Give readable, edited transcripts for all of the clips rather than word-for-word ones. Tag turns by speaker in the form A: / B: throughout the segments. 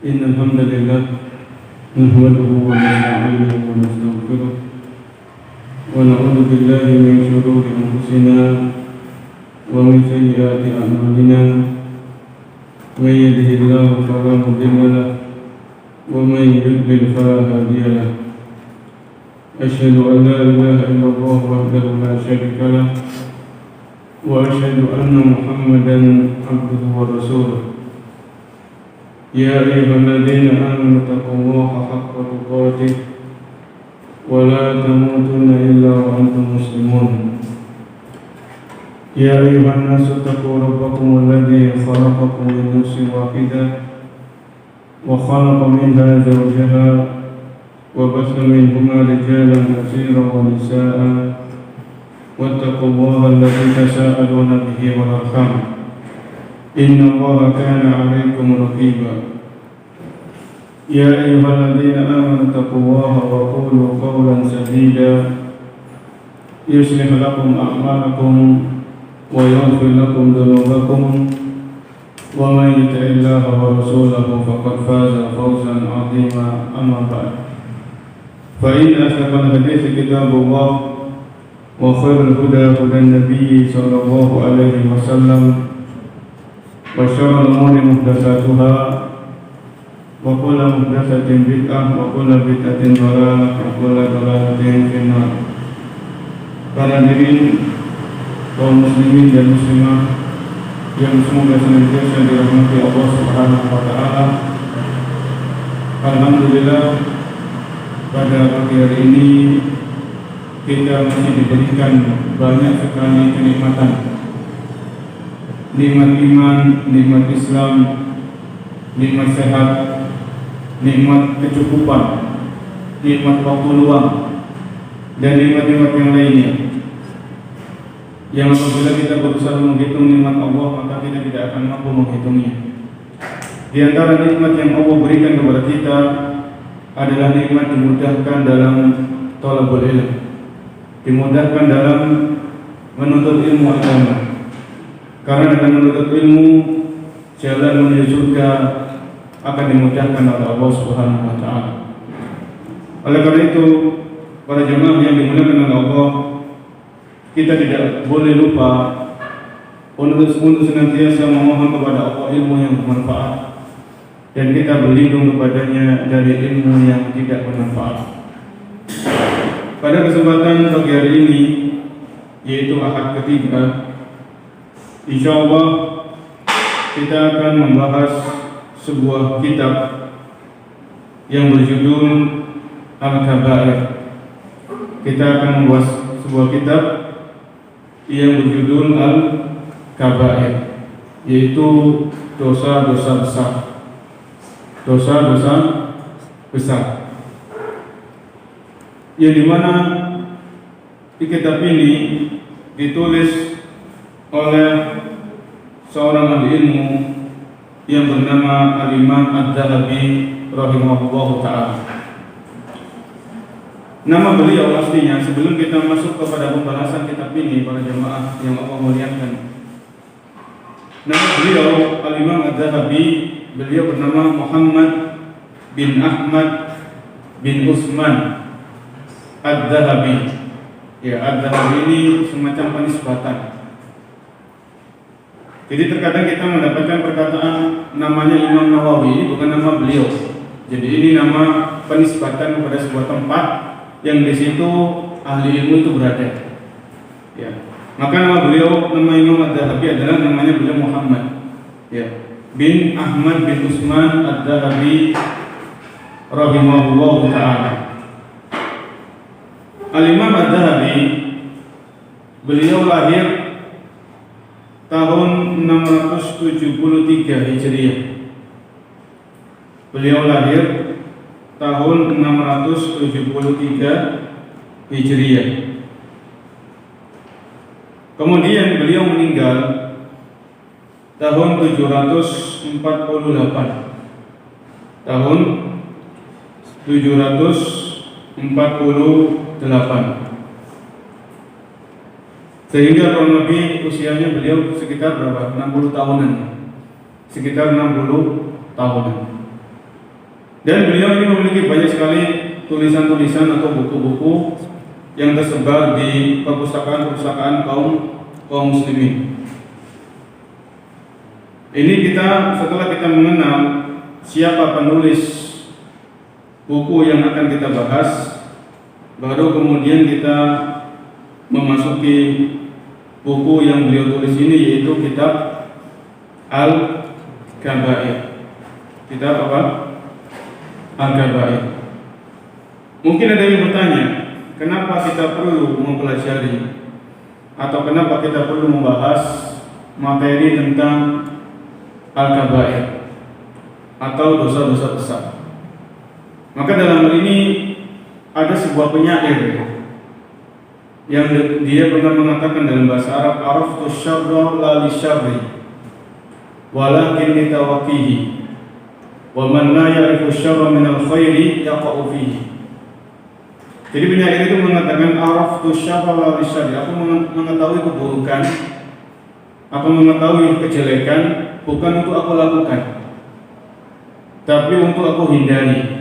A: إن الحمد لله نحمده ونستعينه ونستغفره ونعوذ بالله من شرور أنفسنا ومن سيئات أعمالنا من يهده الله فلا مضل له ومن يضلل فلا هادي له أشهد أن لا إله إلا الله وحده لا شريك له وأشهد أن محمدا عبده ورسوله يا أيها الذين آمنوا اتقوا الله حق تقاته ولا تموتن إلا وأنتم مسلمون يا أيها الناس اتقوا ربكم الذي خلقكم من نفس واحدة وخلق منها زوجها وبث منهما رجالا كثيرا ونساء واتقوا الله الذي تساءلون به والأرحام إن الله كان عليكم رقيبا يا أيها الذين آمنوا اتقوا الله وقولوا قولا سديدا يصلح لكم أعمالكم ويغفر لكم ذنوبكم ومن يطع الله ورسوله فقد فاز فوزا عظيما أما بعد فإن أصدق الحديث كتاب الله وخير الهدى هدى النبي صلى الله عليه وسلم وشر الأمور محدثاتها وكل محدثة بدعة وكل بدعة ضلالة وكل ضلالة في النار. Para hadirin kaum muslimin dan muslimah yang semoga senantiasa dirahmati Allah Subhanahu wa taala. Alhamdulillah, pada pagi hari ini kita masih diberikan banyak sekali kenikmatan. Nikmat iman, nikmat Islam, nikmat sehat, nikmat kecukupan, nikmat waktu luang, dan nikmat-nikmat yang lainnya. Yang apabila kita berusaha menghitung nikmat Allah, maka kita tidak akan mampu menghitungnya. Di antara nikmat yang Allah berikan kepada kita adalah nikmat dimudahkan dalam thalabul ilm, dimudahkan dalam menuntut ilmu agama. Karena dengan menuntut ilmu, jalan menuju surga akan dimudahkan oleh Allah Subhanahu wa taala. Oleh karena itu, para jemaah yang dimuliakan oleh Allah, kita tidak boleh lupa untuk senantiasa memohon kepada Allah ilmu yang bermanfaat, dan kita berlindung kepadanya dari ilmu yang tidak bermanfaat. Pada kesempatan pagi hari ini, yaitu Ahad ketiga, insyaallah kita akan membahas sebuah kitab yang berjudul Al-Kabair. Kita akan membahas sebuah kitab yang berjudul Al-Kabair, yaitu dosa-dosa besar. Dosa-dosa besar. Yang dimana di kitab ini ditulis oleh seorang ahli ilmu yang bernama Al-Imam Adz-Dzahabi rahimahullahu ta'ala. Nama beliau aslinya, sebelum kita masuk kepada pembahasan kitab ini, para jemaah yang Allah muliakan, nama beliau Al-Imam Adz-Dzahabi, beliau bernama Muhammad bin Ahmad bin Utsman Adz-Dzahabi. Ya, Adz-Dzahabi ini semacam penisbatan. Jadi terkadang kita mendapatkan perkataan namanya Imam Nawawi, ini bukan nama beliau. Jadi ini nama penisbatan kepada sebuah tempat yang di situ ahli ilmu itu berada. Ya. Maka nama beliau, nama Imam Adz-Dzahabi adalah namanya beliau Muhammad, ya, bin Ahmad bin Utsman Adz-Dzahabi rahimahullahu taala. Al-Imam Adz-Dzahabi, beliau lahir tahun 673 Hijriah. Beliau lahir tahun 673 Hijriah. Kemudian beliau meninggal tahun 748. Tahun 748. Sehingga kurang lebih usianya beliau sekitar berapa? 60 tahunan. Sekitar 60 tahunan. Dan beliau ini memiliki banyak sekali tulisan-tulisan atau buku-buku yang tersebar di perpustakaan-perpustakaan kaum muslimin. Ini setelah kita mengenal siapa penulis buku yang akan kita bahas, baru kemudian kita memasuki buku yang beliau tulis ini, yaitu kitab Al-Kabair. Kitab apa? Al-Kabair. Mungkin ada yang bertanya, kenapa kita perlu mempelajari atau kenapa kita perlu membahas materi tentang Al-Kabair atau dosa-dosa besar? Maka dalam hal ini ada sebuah penyair yang dia pernah mengatakan dalam bahasa Arab, araftu syarra la li syarri walakin li tawqihi wa man la ya'rifu syarra min al-khairi yaqa'u fihi. Jadi penyair itu mengatakan araftu syarra la li syarri, aku mengetahui keburukan, aku mengetahui kejelekan bukan untuk aku lakukan, tapi untuk aku hindari,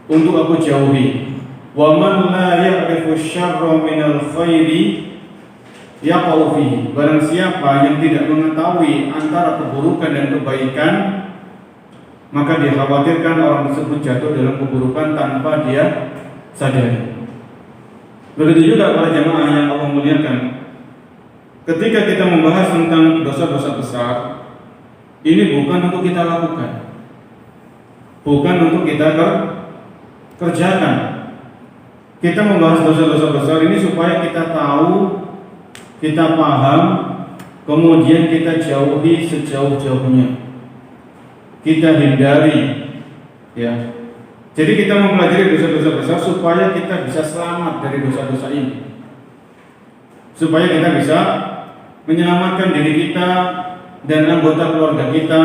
A: untuk aku jauhi. Wa man la ya'rifu syarra minal khairi yaqa'u fihi. Barang siapa yang tidak mengetahui antara keburukan dan kebaikan, maka dia khawatirkan orang tersebut jatuh dalam keburukan tanpa dia sadari. Begitu juga para jamaah yang Allah muliakan, ketika kita membahas tentang dosa-dosa besar, ini bukan untuk kita lakukan, bukan untuk kita kerjakan. Kita membahas dosa-dosa besar ini supaya kita tahu, kita paham, kemudian kita jauhi sejauh-jauhnya, kita hindari, ya. Jadi kita mempelajari dosa-dosa besar supaya kita bisa selamat dari dosa-dosa ini, supaya kita bisa menyelamatkan diri kita dan anggota keluarga kita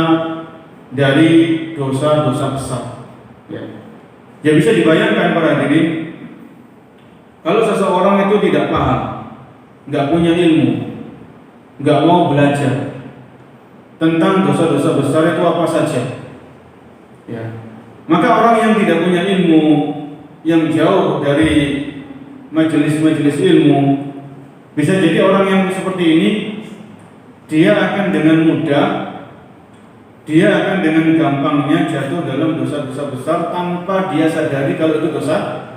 A: dari dosa-dosa besar, ya. Ya, bisa dibayangkan para hadirin, kalau seseorang itu tidak paham, nggak punya ilmu, nggak mau belajar tentang dosa-dosa besar itu apa saja, ya, maka orang yang tidak punya ilmu, yang jauh dari majelis-majelis ilmu, bisa jadi orang yang seperti ini, dia akan dengan mudah, dia akan dengan gampangnya jatuh dalam dosa-dosa besar tanpa dia sadari kalau itu dosa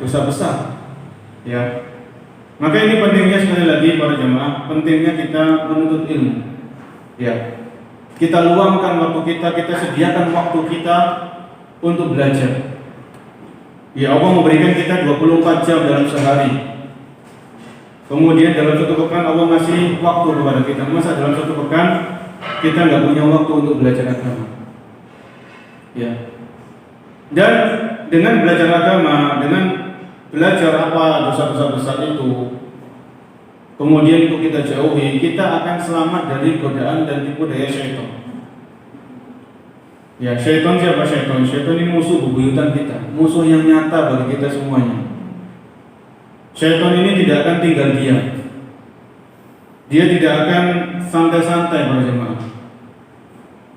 A: besar. Ya, maka ini pentingnya sekali lagi para jemaah, pentingnya kita menuntut ilmu. Ya, kita luangkan waktu kita sediakan waktu kita untuk belajar. Ya, Allah memberikan kita 24 jam dalam sehari. Kemudian dalam satu pekan Allah ngasih waktu kepada kita. Masa dalam satu pekan kita nggak punya waktu untuk belajar agama? Ya. Dan dengan belajar agama, dengan belajar apa dosa-dosa besar itu, kemudian untuk kita jauhi, kita akan selamat dari godaan dan tipu daya syaitan. Ya, syaitan siapa syaitan? Syaitan ini musuh bebuyutan kita, musuh yang nyata bagi kita semuanya. Syaitan ini tidak akan tinggal diam. Dia tidak akan santai-santai para jemaah.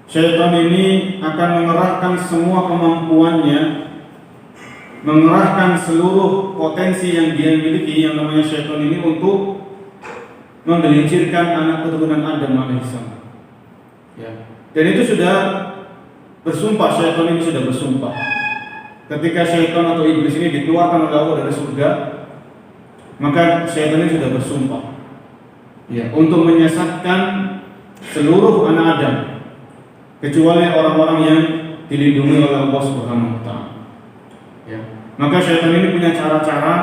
A: Syaitan ini akan mengerahkan semua kemampuannya, mengerahkan seluruh potensi yang dia miliki, yang namanya syaitan ini, untuk menggelincirkan anak keturunan Adam alaihissalam. Ya. Dan itu sudah bersumpah, syaitan ini sudah bersumpah. Ketika syaitan atau iblis ini dikeluarkan oleh Allah dari surga, maka syaitan ini sudah bersumpah, ya, untuk menyesatkan seluruh anak Adam, kecuali orang-orang yang dilindungi oleh Allah Subhanahu wa Ta'ala. Ya. Maka syaitan ini punya cara-cara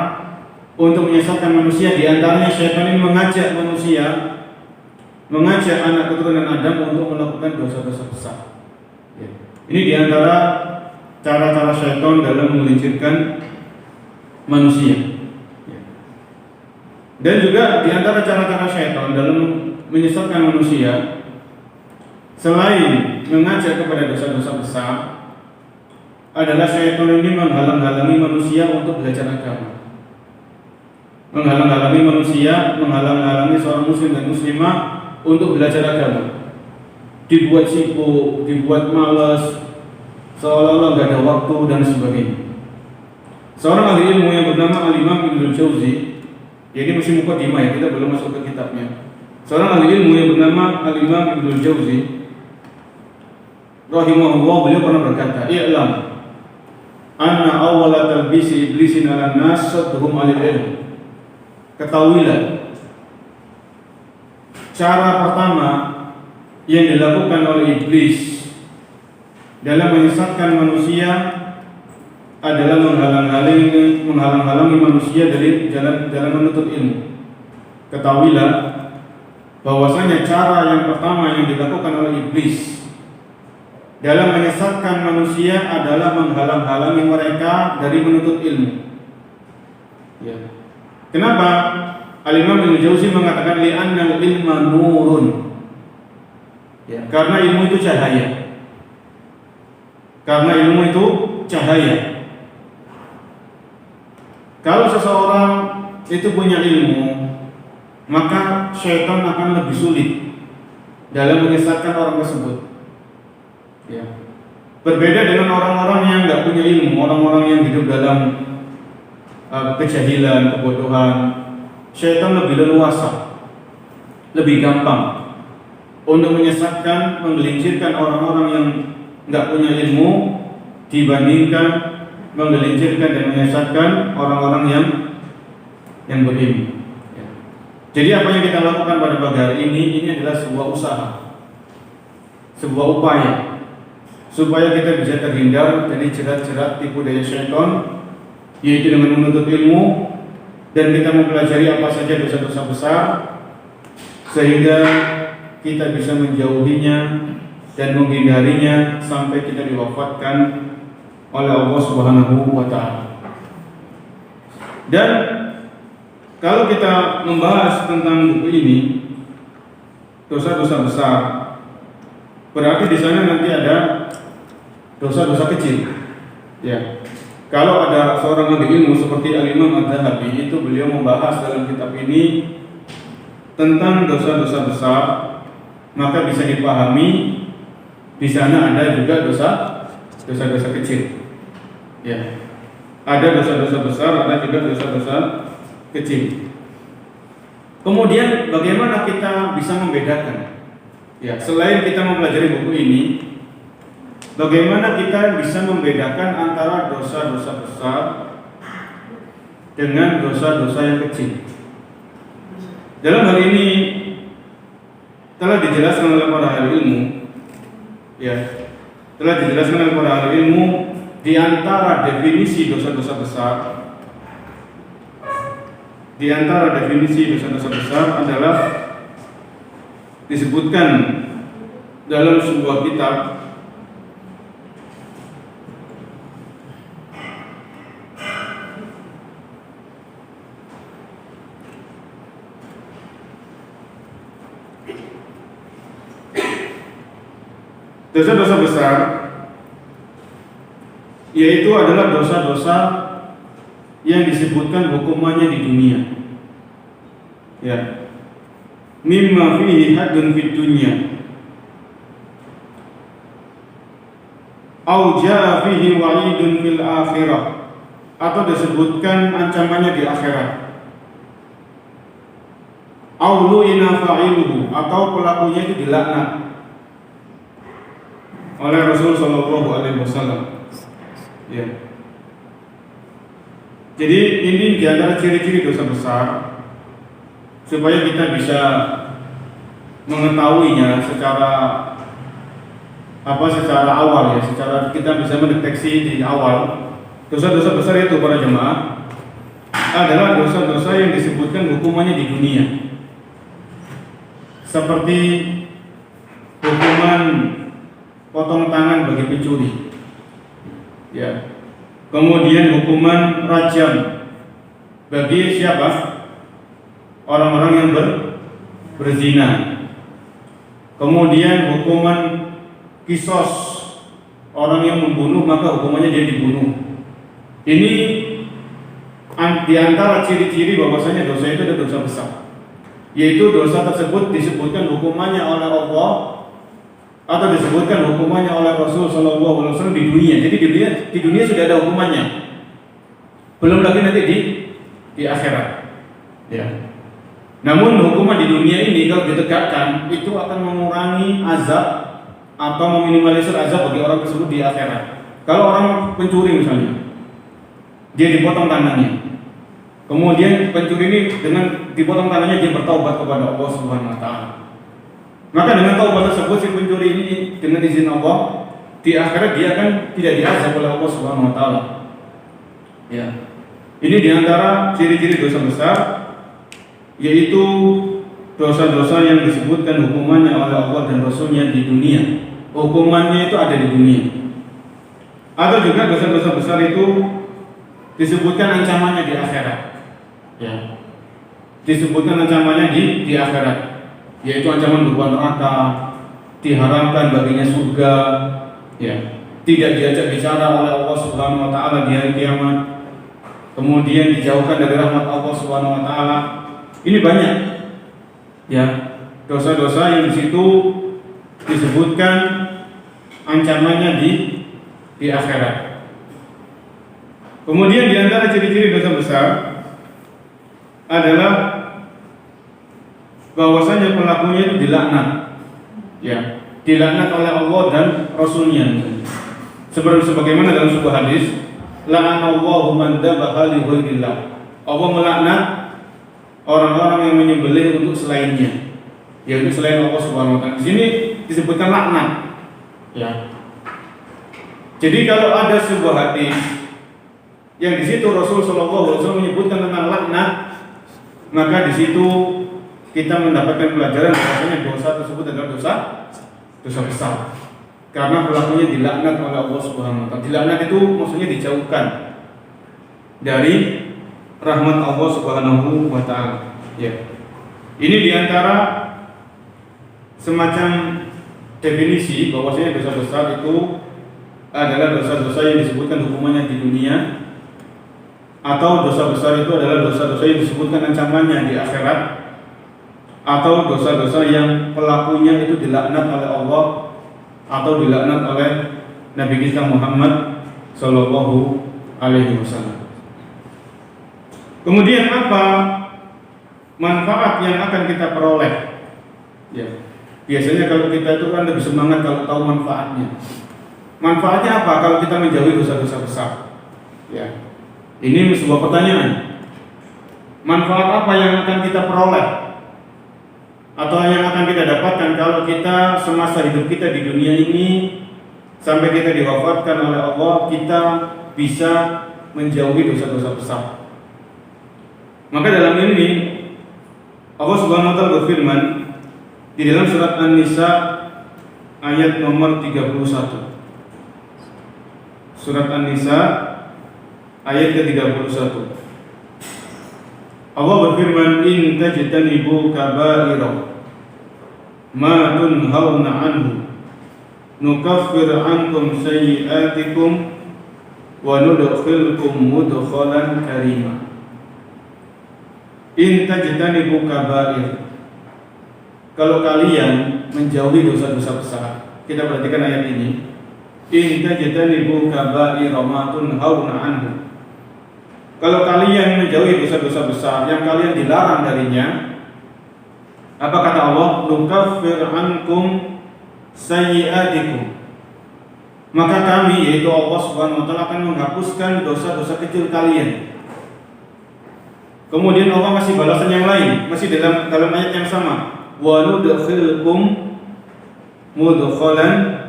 A: untuk menyesatkan manusia. Di antaranya syaitan ini mengajak manusia, mengajak anak keturunan Adam untuk melakukan dosa-dosa besar. Ya. Ini di antara cara-cara syaitan dalam menggelincirkan manusia. Ya. Dan juga di antara cara-cara syaitan dalam menyesatkan manusia, selain mengajak kepada dosa-dosa besar, adalah syaitan ini menghalang-halangi manusia untuk belajar agama, menghalang-halangi manusia, menghalang-halangi seorang muslim dan muslimah untuk belajar agama. Dibuat sibuk, dibuat malas, seolah-olah nggak ada waktu dan sebagainya. Seorang ahli ilmu yang bernama Al-Imam Ibnul Jauzi, ya ini masih mukadimah ya, kita belum masuk ke kitabnya. Seorang ahli ilmu yang bernama Al-Imam Ibnul Jauzi rahimahullah, beliau pernah berkata, "I'lam anna awwala talbisi iblisin 'ala nas sadhum 'alil ilm." Ketahuilah, cara pertama yang dilakukan oleh iblis dalam menyesatkan manusia adalah menghalang-halangi manusia dari jalan menuntut ilmu. Ketahuilah bahwasanya cara yang pertama yang dilakukan oleh iblis dalam menyesatkan manusia adalah menghalang-halangi mereka dari menuntut ilmu. Ya. Kenapa? Al-Imam Ibnu Jauzi mengatakan li'anna al-ilma nurun. Ya, karena ilmu itu cahaya. Karena ilmu itu cahaya. Kalau seseorang itu punya ilmu, maka syaitan akan lebih sulit dalam menyesatkan orang tersebut. Ya. Berbeda dengan orang-orang yang nggak punya ilmu, orang-orang yang hidup dalam kejahilan, kebodohan, syaitan lebih leluasa, lebih gampang untuk menyesatkan, menggelincirkan orang-orang yang nggak punya ilmu dibandingkan menggelincirkan dan menyesatkan orang-orang yang berilmu. Ya. Jadi apa yang kita lakukan pada pagi hari ini adalah sebuah usaha, sebuah upaya supaya kita bisa terhindar dari jerat-jerat tipu daya syaitan, yaitu dengan menuntut ilmu dan kita mempelajari apa saja dosa-dosa besar sehingga kita bisa menjauhinya dan menghindarinya sampai kita diwafatkan oleh Allah Subhanahu wa taala. Dan kalau kita membahas tentang buku ini, dosa-dosa besar, berarti di sana nanti ada dosa-dosa kecil. Ya. Kalau ada seorang ahli ilmu seperti Al-Imam Adz-Dzahabi, itu beliau membahas dalam kitab ini tentang dosa-dosa besar, maka bisa dipahami di sana ada juga dosa-dosa kecil. Ya, ada dosa-dosa besar, ada juga dosa-dosa kecil. Kemudian bagaimana kita bisa membedakan? Ya, selain kita mempelajari buku ini, bagaimana kita bisa membedakan antara dosa-dosa besar dengan dosa-dosa yang kecil? Dalam hal ini telah dijelaskan oleh para ahli ilmu. Ya, telah dijelaskan oleh para ahli ilmu. Di antara definisi dosa-dosa besar, adalah disebutkan dalam sebuah kitab dosa-dosa besar, yaitu adalah dosa-dosa yang disebutkan hukumannya di dunia. Ya. Mimma fihi haddun fid dunya. Au jaa fihi wa'idun fil akhirah. Atau disebutkan ancamannya di akhirat. Au lu'ina fa'iluhu, atau pelakunya itu dilaknat oleh Rasul sallallahu alaihi wasallam. Ya. Jadi ini di antara ciri-ciri dosa besar, supaya kita bisa mengetahuinya secara awal ya, secara kita bisa mendeteksi di awal. Dosa-dosa besar itu para jemaah adalah dosa-dosa yang disebutkan hukumannya di dunia, seperti hukuman potong tangan bagi pencuri. Ya. Kemudian hukuman rajam bagi siapa? Orang-orang yang berzina. Kemudian hukuman kisos, orang yang membunuh maka hukumannya dia dibunuh. Ini di antara ciri-ciri bahwasanya dosa itu adalah dosa besar, yaitu dosa tersebut disebutkan hukumannya oleh Allah atau disebutkan hukumannya oleh Rasul Shallallahu Alaihi Wasallam di dunia. Jadi di dunia sudah ada hukumannya, belum lagi nanti di akhirat. Ya. Namun hukuman di dunia ini kalau ditegakkan itu akan mengurangi azab atau meminimalisir azab bagi orang tersebut di akhirat. Kalau orang pencuri misalnya, dia dipotong tangannya, kemudian pencuri ini dengan dipotong tangannya dia bertaubat kepada Allah Subhanahu Wa Taala. Maka dengan taubat tersebut si pencuri ini dengan izin Allah di akhirat dia akan tidak diazab oleh Allah Subhanahu Wa Taala. Ya. Ini diantara ciri-ciri dosa besar, yaitu dosa-dosa yang disebutkan hukumannya oleh Allah dan Rasulnya di dunia. Hukumannya itu ada di dunia. Atau juga dosa-dosa besar itu disebutkan ancamannya di akhirat. Ya. Disebutkan ancamannya di akhirat, yaitu ancaman berupa neraka, diharamkan baginya surga, ya, tidak diajak bicara oleh Allah Subhanahu Wa Taala di hari kiamat, kemudian dijauhkan dari rahmat Allah Subhanahu Wa Taala. Ini banyak, ya, dosa-dosa yang di situ disebutkan ancamannya di akhirat. Kemudian di antara ciri-ciri dosa besar adalah bahwasanya pelakunya itu dilaknat, ya, dilaknat oleh Allah dan Rasulnya. Sebagaimana dalam sebuah hadis, la'anallahu man dzabaha li ghairillah. Allah melaknat orang-orang yang menyembelih untuk selainnya, yaitu selain Allah Subhanahu Wa Taala. Di sini disebutkan laknat, ya. Jadi kalau ada sebuah hadis yang di situ Rasul Shallallahu Alaihi Wasallam menyebutkan tentang laknat, maka di situ kita mendapatkan pelajaran bahwasanya dosa tersebut adalah dosa besar, karena pelakunya dilaknat oleh Allah Subhanahu Wa Taala. Dilaknat itu maksudnya dijauhkan dari rahmat Allah Subhanahu Wa Taala. Ya. Ini diantara semacam definisi bahwasanya dosa besar itu adalah dosa-dosa yang disebutkan hukumannya di dunia, atau dosa besar itu adalah dosa-dosa yang disebutkan ancamannya di akhirat, atau dosa-dosa yang pelakunya itu dilaknat oleh Allah atau dilaknat oleh Nabi kita Muhammad Sallallahu Alaihi Wasallam. Kemudian apa manfaat yang akan kita peroleh? Ya, biasanya kalau kita itu kan lebih semangat kalau tahu manfaatnya. Manfaatnya apa kalau kita menjauhi dosa-dosa besar? Ya, ini sebuah pertanyaan. Manfaat apa yang akan kita peroleh atau yang akan kita dapatkan kalau kita semasa hidup kita di dunia ini sampai kita diwafatkan oleh Allah, kita bisa menjauhi dosa-dosa besar? Maka dalam ini Allah Subhanahu Wa Taala berfirman di dalam surat An-Nisa ayat nomor 31. Surat An-Nisa ayat ke-31. Allah berfirman, in tajtanibu kaba'ira ma tunhauna anhu nukaffir ankum sayyi'atikum wa nudkhilkum mudkhalan karima. In tajtanibu kaba'ir, kalau kalian menjauhi dosa-dosa besar. Kita perhatikan ayat ini. In tajtanibu kaba'ira ma tunhauna anhu, kalau kalian menjauhi dosa-dosa besar yang kalian dilarang darinya, apa kata Allah? Nukaffir ankum sayyi'atikum, maka kami, yaitu Allah Subhanahu Wa Taala, akan menghapuskan dosa-dosa kecil kalian. Kemudian Allah masih balasan yang lain, masih dalam ayat yang sama, wa nudkhilkum mudkhalan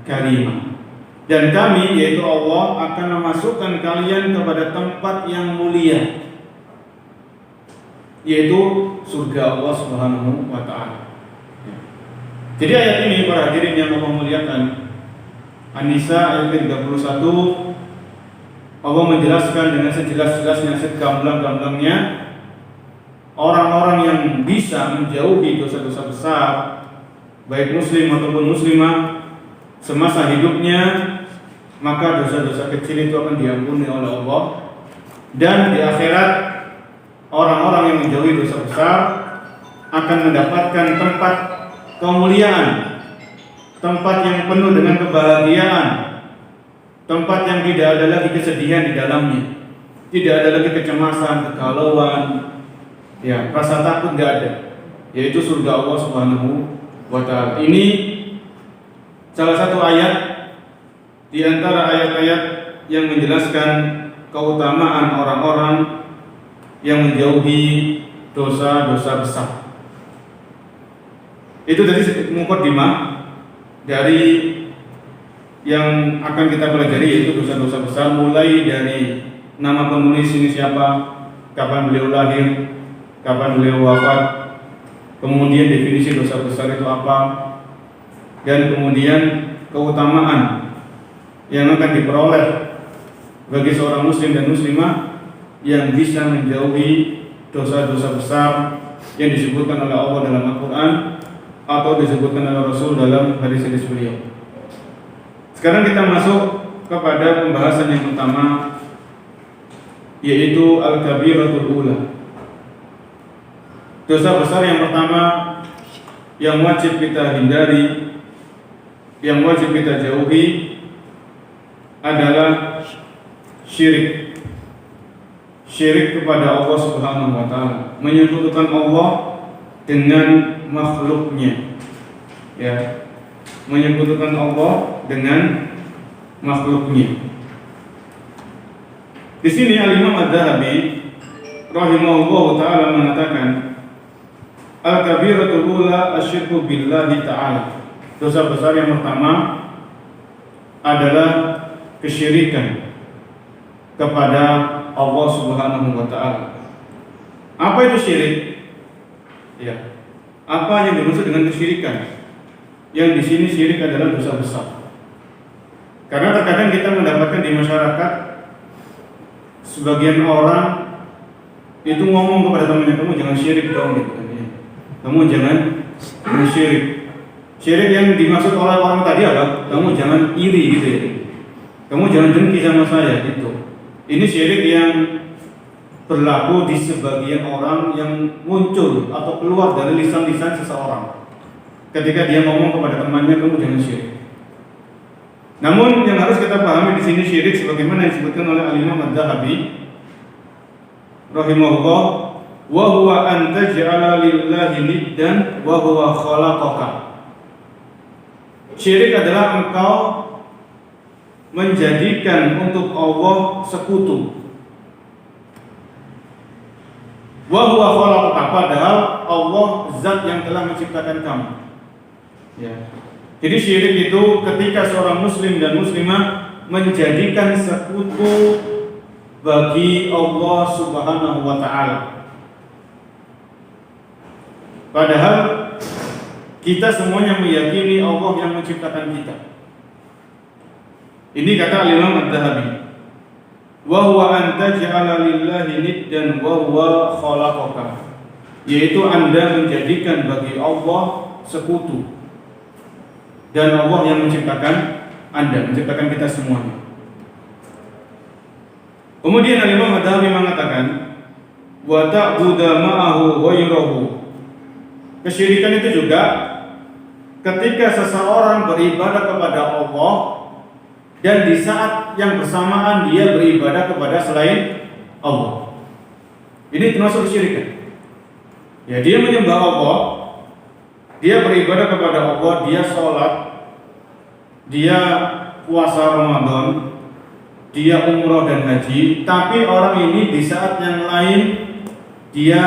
A: karima, dan kami, yaitu Allah, akan memasukkan kalian kepada tempat yang mulia, yaitu surga Allah Subhanahu Wa Taala. Jadi ayat ini para hadirin yang Allah muliakan, An-Nisa ayat 31, Allah menjelaskan dengan sejelas-jelasnya, segamblang-gamblangnya, orang-orang yang bisa menjauhi dosa-dosa besar, baik muslim ataupun muslimah, semasa hidupnya, maka dosa-dosa kecil itu akan diampuni oleh Allah. Dan di akhirat, orang-orang yang menjauhi dosa besar akan mendapatkan tempat kemuliaan tempat yang penuh dengan kebahagiaan, tempat yang tidak ada lagi kesedihan di dalamnya, tidak ada lagi kecemasan, kegalauan, ya, rasa takut nggak ada, yaitu surga Allah Subhanahu wa Ta'ala. Ini salah satu ayat di antara ayat-ayat yang menjelaskan keutamaan orang-orang yang menjauhi dosa-dosa besar. Itu tadi mukaddimah dari yang akan kita pelajari, yaitu dosa-dosa besar, mulai dari nama penulis ini siapa, kapan beliau lahir, kapan beliau wafat, kemudian definisi dosa besar itu apa, dan kemudian keutamaan yang akan diperoleh bagi seorang muslim dan muslimah yang bisa menjauhi dosa-dosa besar yang disebutkan oleh Allah dalam Al-Quran atau disebutkan oleh Rasul dalam hadis-hadis beliau. Sekarang kita masuk kepada pembahasan yang pertama, yaitu Al-Kabiratul Ula. Dosa besar yang pertama yang wajib kita hindari, yang wajib kita jauhi adalah syirik. Syirik kepada Allah Subhanahu wa Ta'ala, menyekutukan Allah dengan makhluknya, ya, menyekutukan Allah dengan makhluknya. Di sini Al-Imam Adz-Dzahabi rahimahullahu taala mengatakan, Al-kabiratul ula asyirku billahi ta'ala. Dosa besar yang pertama adalah kesyirikan kepada Allah Subhanahu wa Ta'ala. Apa itu syirik? Ya. Apa yang dimaksud dengan kesyirikan? Yang di sini syirik adalah dosa besar. Karena terkadang kita mendapatkan di masyarakat sebagian orang itu ngomong kepada temannya, kamu jangan syirik dong, gitu kan ya. Kamu jangan syirik. Syirik yang dimaksud oleh orang tadi adalah kamu jangan iri, gitu ya. Kamu jangan dengki sama saya, gitu. Ini syirik yang berlaku di sebagian orang yang muncul atau keluar dari lisan-lisan seseorang ketika dia ngomong kepada temannya, kamu jangan syirik. Namun yang harus kita pahami di sini syirik sebagaimana disebutkan oleh Al-Imam Adz-Dzahabi rahimahullah, wa huwa an taj'ala lillahi niddan wa huwa khalaqaka. Syirik adalah engkau menjadikan untuk Allah sekutu. Wa huwa khalaqaka, padahal Allah zat yang telah menciptakan kamu. Ya. Jadi syirik itu ketika seorang muslim dan muslimah menjadikan sekutu bagi Allah Subhanahu wa Ta'ala. Padahal kita semuanya meyakini Allah yang menciptakan kita. Ini kata Imam Adz-Dzahabi, wa huwa an taj'ala lillahi niddan wa huwa khalaqaka, yaitu Anda menjadikan bagi Allah sekutu dan Allah yang menciptakan Anda, menciptakan kita semuanya. Kemudian Imam Adz-Dzahabi mengatakan, wa ta'budu ma'ahu ghairahu. Kesyirikan itu juga ketika seseorang beribadah kepada Allah dan di saat yang bersamaan dia beribadah kepada selain Allah. Ini termasuk kesyirikan. Ya, dia menyembah Allah, dia beribadah kepada Allah, dia sholat, dia puasa Ramadan, dia umroh dan haji, tapi orang ini di saat yang lain dia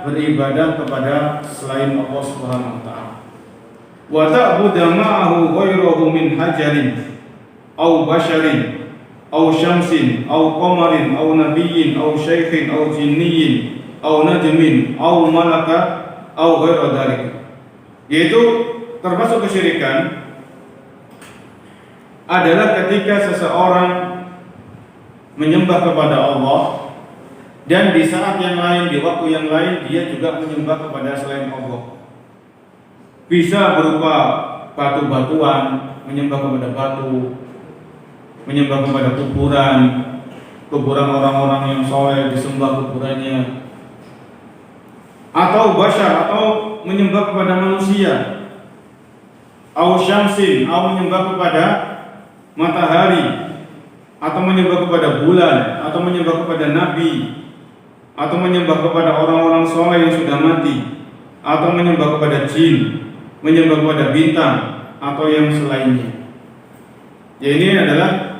A: beribadah kepada selain Allah Subhanahu wa Ta'ala. Wa ta'budu ma'ahu ghairahu min hajarin aw basharin aw syamsin aw qamarin aw nabiyyin aw syaikhin aw jinniyin aw najmin aw malaka aw ghaira dzalik. Yaitu termasuk kesyirikan adalah ketika seseorang menyembah kepada Allah dan di saat yang lain, di waktu yang lain dia juga menyembah kepada selain Allah. Bisa berupa batu-batuan, menyembah kepada batu, menyembah kepada kuburan orang-orang yang soleh, disembah kuburannya, atau basyar, atau menyembah kepada manusia, au syamsin, au menyembah kepada matahari, atau menyembah kepada bulan, atau menyembah kepada nabi, atau menyembah kepada orang-orang soleh yang sudah mati, atau menyembah kepada jin, menyembah kepada bintang, atau yang selainnya. Ya, ini adalah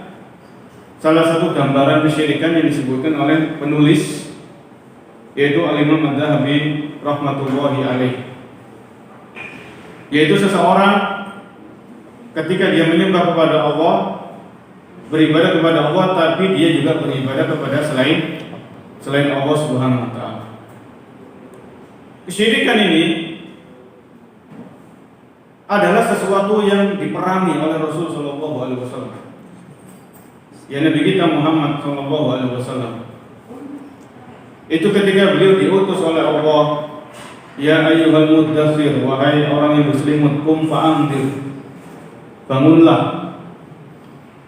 A: salah satu gambaran kesyirikan yang disebutkan oleh penulis, yaitu Al-Imam Adz-Dzahabi rahmatullahi alaih. Yaitu seseorang ketika dia menyembah kepada Allah, beribadah kepada Allah, tapi dia juga beribadah kepada selain Allah Subhanahu wa taala. Kesyirikan ini adalah sesuatu yang diperangi oleh Rasul sallallahu alaihi wasallam. Ya, Nabi kita Muhammad sallallahu alaihi wasallam. Itu ketika beliau diutus oleh Allah, ya ayyuhal muddatsir, wahai orang yang berselimut, qum fa'andir, bangunlah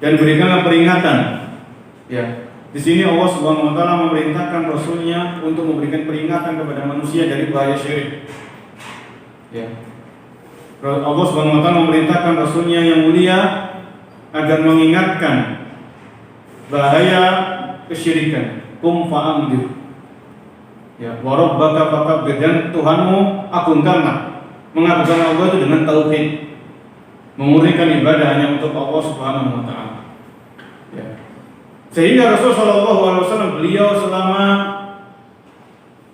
A: dan berikanlah peringatan. Ya, di sini Allah Subhanahu wa taala memerintahkan Rasulnya untuk memberikan peringatan kepada manusia dari bahaya syirik. Ya. Allah Subhanahu wa taala memerintahkan Rasulnya yang mulia agar mengingatkan bahaya kesyirikan. Qum fa'andir. Ya, wa rabbaka fakabbir, dan Tuhanmu agungkanlah. Mengagungkan Allah itu dengan tauhid, memurnikan ibadah hanya untuk Allah Subhanahu wa taala. Ya. Sehingga Rasul sallallahu alaihi wasallam beliau selama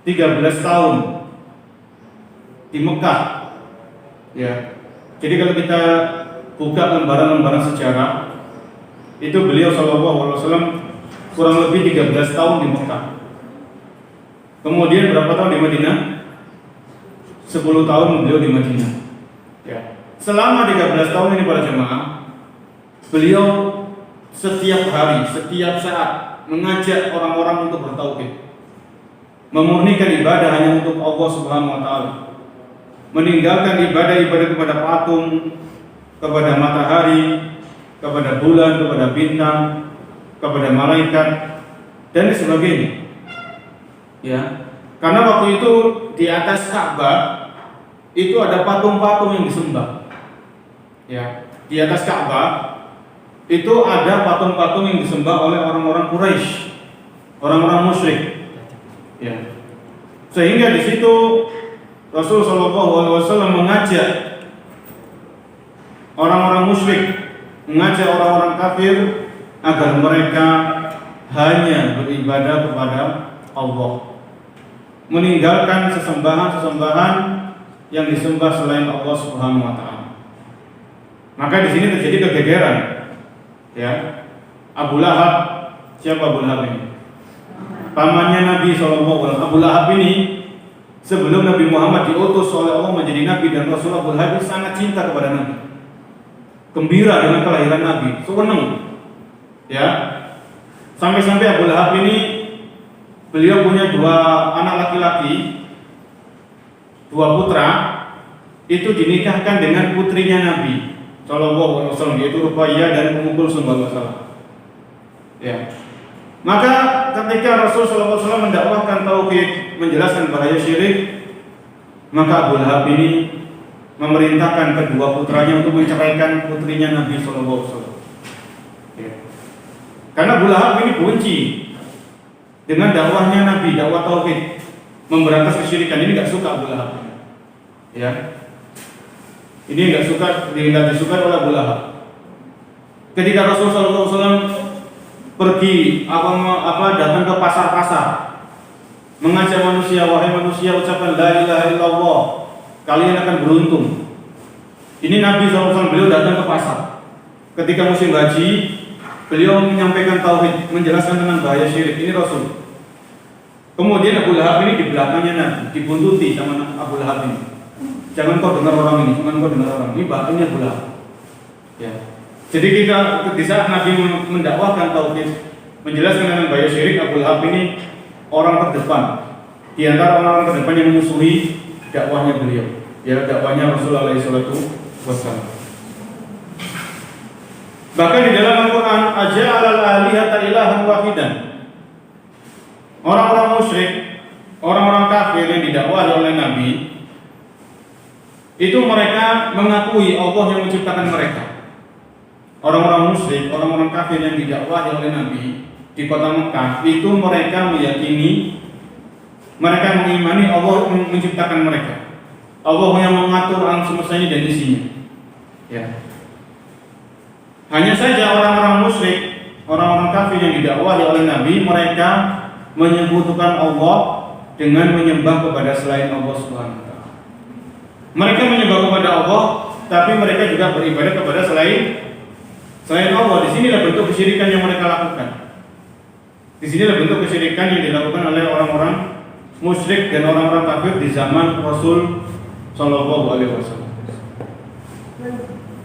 A: 13 tahun di Mekah. Ya. Jadi kalau kita buka lembaran-lembaran sejarah, itu beliau sallallahu alaihi wasallam kurang lebih 13 tahun di Mekah. Kemudian berapa tahun di Madinah? 10 tahun beliau di Madinah. Ya. Selama 13 tahun ini para jemaah, beliau setiap hari, setiap saat mengajak orang-orang untuk bertauhid, memurnikan ibadah hanya untuk Allah Subhanahu wa taala, meninggalkan ibadah-ibadah kepada patung, kepada matahari, kepada bulan, kepada bintang, kepada malaikat, dan sebagainya. Ya, karena waktu itu di atas Ka'bah itu ada patung-patung yang disembah. Ya, di atas Ka'bah itu ada patung-patung yang disembah oleh orang-orang Quraisy, orang-orang musyrik. Ya, sehingga di situ Rasul Shallallahu Alaihi Wasallam mengajak orang-orang musyrik, mengajak orang-orang kafir agar mereka hanya beribadah kepada Allah, meninggalkan sesembahan-sesembahan yang disembah selain Allah Subhanahu wa taala. Maka di sini terjadi kegegeran. Ya. Abu Lahab, siapa Abu Lahab ini? Pamannya Nabi sallallahu alaihi wasallam. Abu Lahab ini sebelum Nabi Muhammad diutus oleh Allah menjadi nabi dan rasul, Abu Lahab sangat cinta kepada Nabi. Gembira dengan kelahiran Nabi, senang. Ya. Sampai-sampai Abu Lahab ini beliau punya 2 anak laki-laki, 2 putra, itu dinikahkan dengan putrinya Nabi Sallallahu Alaihi Wasallam, yaitu Ruqayyah dan Ummu Kulsum radhiyallahu. Ya. Maka ketika Rasul Sallallahu Alaihi Wasallam mendakwahkan tauhid, menjelaskan bahaya syirik, maka Abu Lahab ini memerintahkan kedua putranya untuk menceraikan putrinya Nabi Sallallahu Alaihi Wasallam. Ya. Karena Abu Lahab ini benci dengan dakwahnya Nabi, dakwah tauhid, memberantas kesyirikan. Ini nggak suka Abu Lahab. Ya, ini nggak disukai oleh Abu Lahab. Ketika Rasulullah SAW pergi datang ke pasar-pasar, mengajak manusia, wahai manusia, ucapkan la ilaha illallah, kalian akan beruntung. Ini Nabi SAW, beliau datang ke pasar. Ketika musim haji, beliau menyampaikan tauhid, menjelaskan tentang bahaya syirik. Ini Rasul. Kemudian Abu Lahab ini di belakangnya Nabi, dibuntuti sama Abu Lahab ini. Jangan kau dengar orang ini, jangan kau dengar orang ini. Bahasanya Abu Lahab. Ya. Jadi di saat Nabi mendakwahkan tauhid, menjelaskan tentang bahaya syirik, Abu Lahab ini orang terdepan di antara orang-orang terdepan yang memusuhi dakwahnya beliau. Ya, dakwahnya Rasulullah SAW. Bahkan di dalam Al-Quran, aja'alal alihata ilahan wahidan. Orang-orang musyrik, orang-orang kafir yang didakwahi oleh Nabi, itu mereka mengakui Allah yang menciptakan mereka. Orang-orang musyrik, orang-orang kafir yang didakwahi oleh Nabi di kota Mekah, itu mereka meyakini, mereka mengimani Allah menciptakan mereka. Allah yang mengatur alam semestanya dan isinya. Ya. Hanya saja orang-orang musyrik, orang-orang kafir yang didakwahi oleh Nabi, mereka menyebutkan Allah dengan menyembah kepada selain Allah Subhanahu wa taala. Mereka menyembah kepada Allah, tapi mereka juga beribadah kepada selain Allah. Di sinilah bentuk kesyirikan yang mereka lakukan. Di sinilah bentuk kesyirikan yang dilakukan oleh orang-orang musyrik dan orang-orang kafir di zaman Rasul Shallallahu Alaihi Wasallam.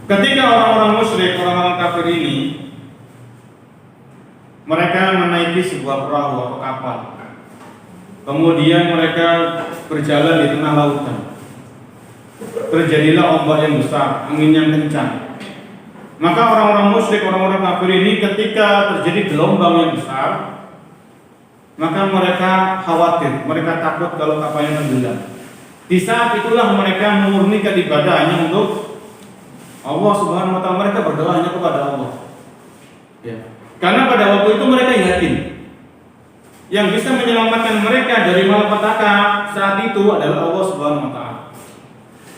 A: Ketika orang-orang musyrik, orang-orang kafir ini mereka menaiki sebuah perahu atau kapal, kemudian mereka berjalan di tengah lautan. Terjadilah ombak yang besar, angin yang kencang. Maka orang-orang musyrik, orang-orang kafir ini ketika terjadi gelombang yang besar, maka mereka khawatir, mereka takut kalau kapalnya tenggelam. Di saat itulah mereka memurnikan ibadah hanya untuk Allah Subhanahu wa taala. Mereka berdoa hanya kepada Allah. Ya. Karena pada waktu itu mereka yakin yang bisa menyelamatkan mereka dari malapetaka saat itu adalah Allah Subhanahu wa taala.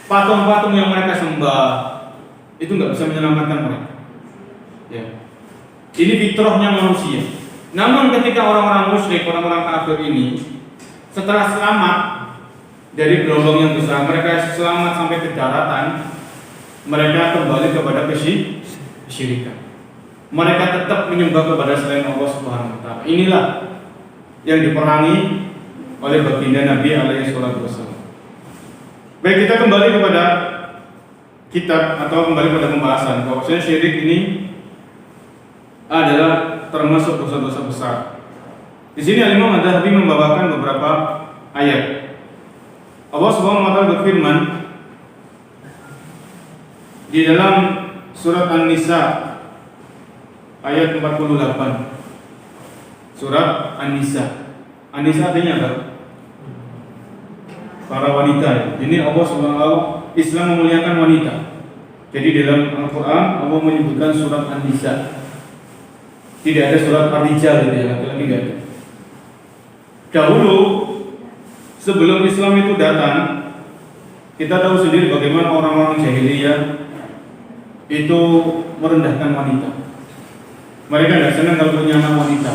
A: Patung-patung yang mereka sembah itu nggak bisa menyelamatkan mereka. Ya. Ini fitrahnya manusia. Namun ketika orang-orang musyrik, orang-orang kafir ini setelah selamat dari gelombang yang besar, mereka selamat sampai ke daratan, mereka kembali kepada kesyirikan. Mereka tetap menyembah kepada selain Allah Subhanahu wa taala. Inilah yang diperangi oleh baginda Nabi alaihi salatu wasallam. Baik, kita kembali kepada kitab atau kembali pada pembahasan bahwasanya syirik ini adalah termasuk dosa-dosa besar. Di sini Imam Ad-Dhahabi membawakan beberapa ayat. Allah Subhanahu wa taala berfirman di dalam surat An-Nisa ayat 48. Surat An-Nisa. An-Nisa artinya apa? Para wanita. Ini Allah Subhanahu wa taala Islam memuliakan wanita. Jadi dalam Al-Quran Allah menyebutkan surat An-Nisa. Tidak ada surat Ar-Rijal gitu ya, laki-laki tidak ada. Dahulu sebelum Islam itu datang, kita tahu sendiri bagaimana orang-orang jahiliyah itu merendahkan wanita. Mereka tidak senang kalau punya anak wanita.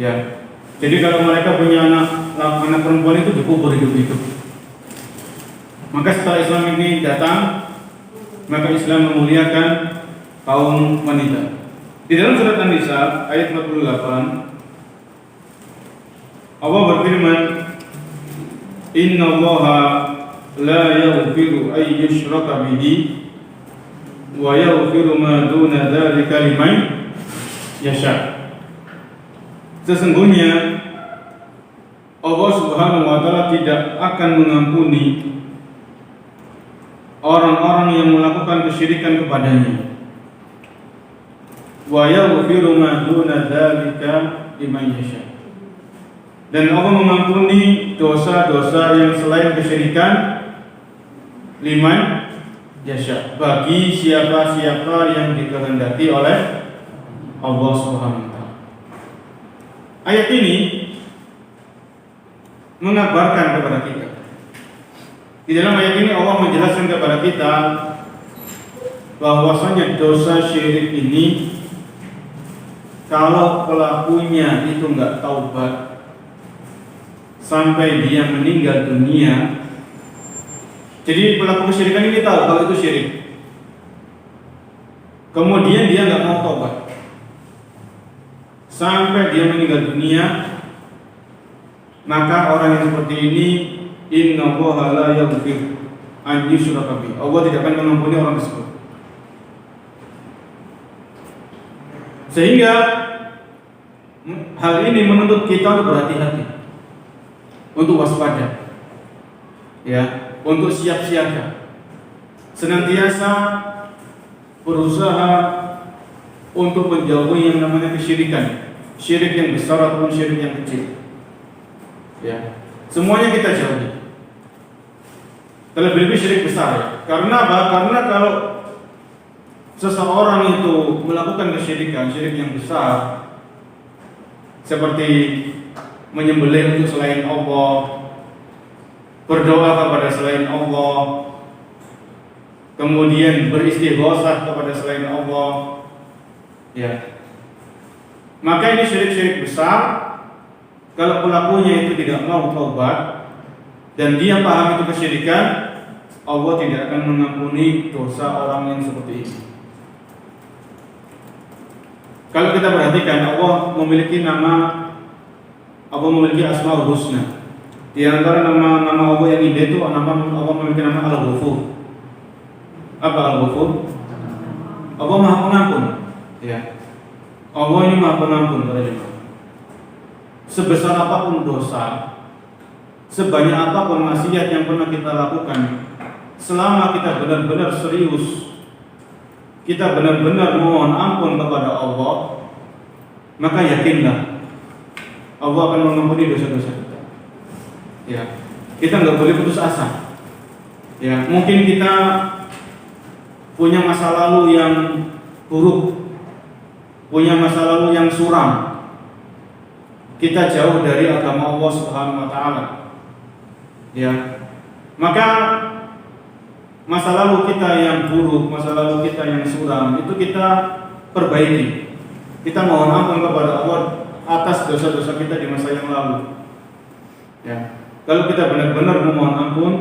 A: Ya. Jadi kalau mereka punya anak perempuan itu dikubur hidup-hidup. Maka setelah Islam ini datang, maka Islam memuliakan kaum wanita. Di dalam surat An-Nisa ayat 48, Allah berfirman, Innallaha la yaghfiru ay yushraka bihi wa yaghfiru ma duna dzalika liman yasha. Sesungguhnya Allah Subhanahu wa taala tidak akan mengampuni orang-orang yang melakukan kesyirikan kepadanya. Wa yaghfiru ma duna dzalika liman yasha. Dan Allah mengampuni dosa-dosa yang selain kesyirikan liman yasha, bagi siapa-siapa yang dikehendaki oleh Allah Subhanahu wa taala. Ayat ini mengabarkan kepada kita. Di dalam ayat ini Allah menjelaskan kepada kita bahwasanya dosa syirik ini kalau pelakunya itu enggak taubat sampai dia meninggal dunia. Jadi pelaku kesyirikan ini tahu kalau itu syirik, kemudian dia enggak mau taubat sampai dia meninggal dunia, maka orang yang seperti ini innallaha la yaghfiru an yushraka bihi. Allah tidak akan mengampuni orang tersebut. Sehingga hal ini menuntut kita untuk berhati-hati, untuk waspada, ya, untuk siap siaga, senantiasa berusaha untuk menjauhi yang namanya kesyirikan, syirik yang besar ataupun syirik yang kecil. Ya, semuanya kita jauhi. Terlebih-lebih syirik besar ya. Karena apa? Karena kalau seseorang itu melakukan kesyirikan, syirik yang besar, seperti menyembelih untuk selain Allah, berdoa kepada selain Allah, kemudian beristighosah kepada selain Allah, ya, maka ini syirik-syirik besar. Kalau pelakunya itu tidak mau taubat dan dia paham itu kesyirikan, Allah tidak akan mengampuni dosa orang yang seperti ini. Kalau kita perhatikan, Allah memiliki Asmaul Husna. Di antara nama-nama Allah yang indah itu Allah memiliki nama Al-Ghafur. Apa Al-Ghafur? Allah Maha Pengampun. Ya. Allah ini Maha Pengampun, para jemaah. Sebesar apapun dosa, sebanyak apapun maksiat yang pernah kita lakukan, selama kita benar-benar serius, kita benar-benar mohon ampun kepada Allah, maka yakinlah Allah akan mengampuni dosa-dosa kita. Ya, kita nggak boleh putus asa. Ya, mungkin kita punya masa lalu yang buruk, punya masa lalu yang suram. Kita jauh dari agama Allah Subhanahu wa taala. Ya. Maka masa lalu kita yang buruk, masa lalu kita yang suram itu kita perbaiki. Kita mohon ampun kepada Allah atas dosa-dosa kita di masa yang lalu. Ya. Kalau kita benar-benar memohon ampun,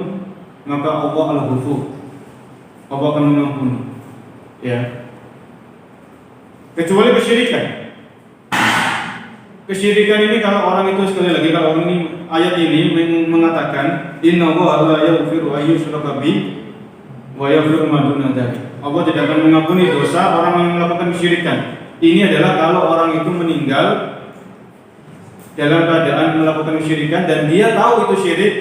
A: maka Allah Al-Ghafur. Allah akan mengampuni. Ya. Kecuali kesyirikan. Kesyirikan ini kalau orang itu, sekali lagi, kalau ini ayat ini mengatakan innallaha la yaghfiru an yushraka bihi wa yaghfiru ma duna dzalik. Allah tidak akan mengampuni dosa orang yang melakukan kesyirikan. Ini adalah kalau orang itu meninggal dalam keadaan melakukan kesyirikan dan dia tahu itu syirik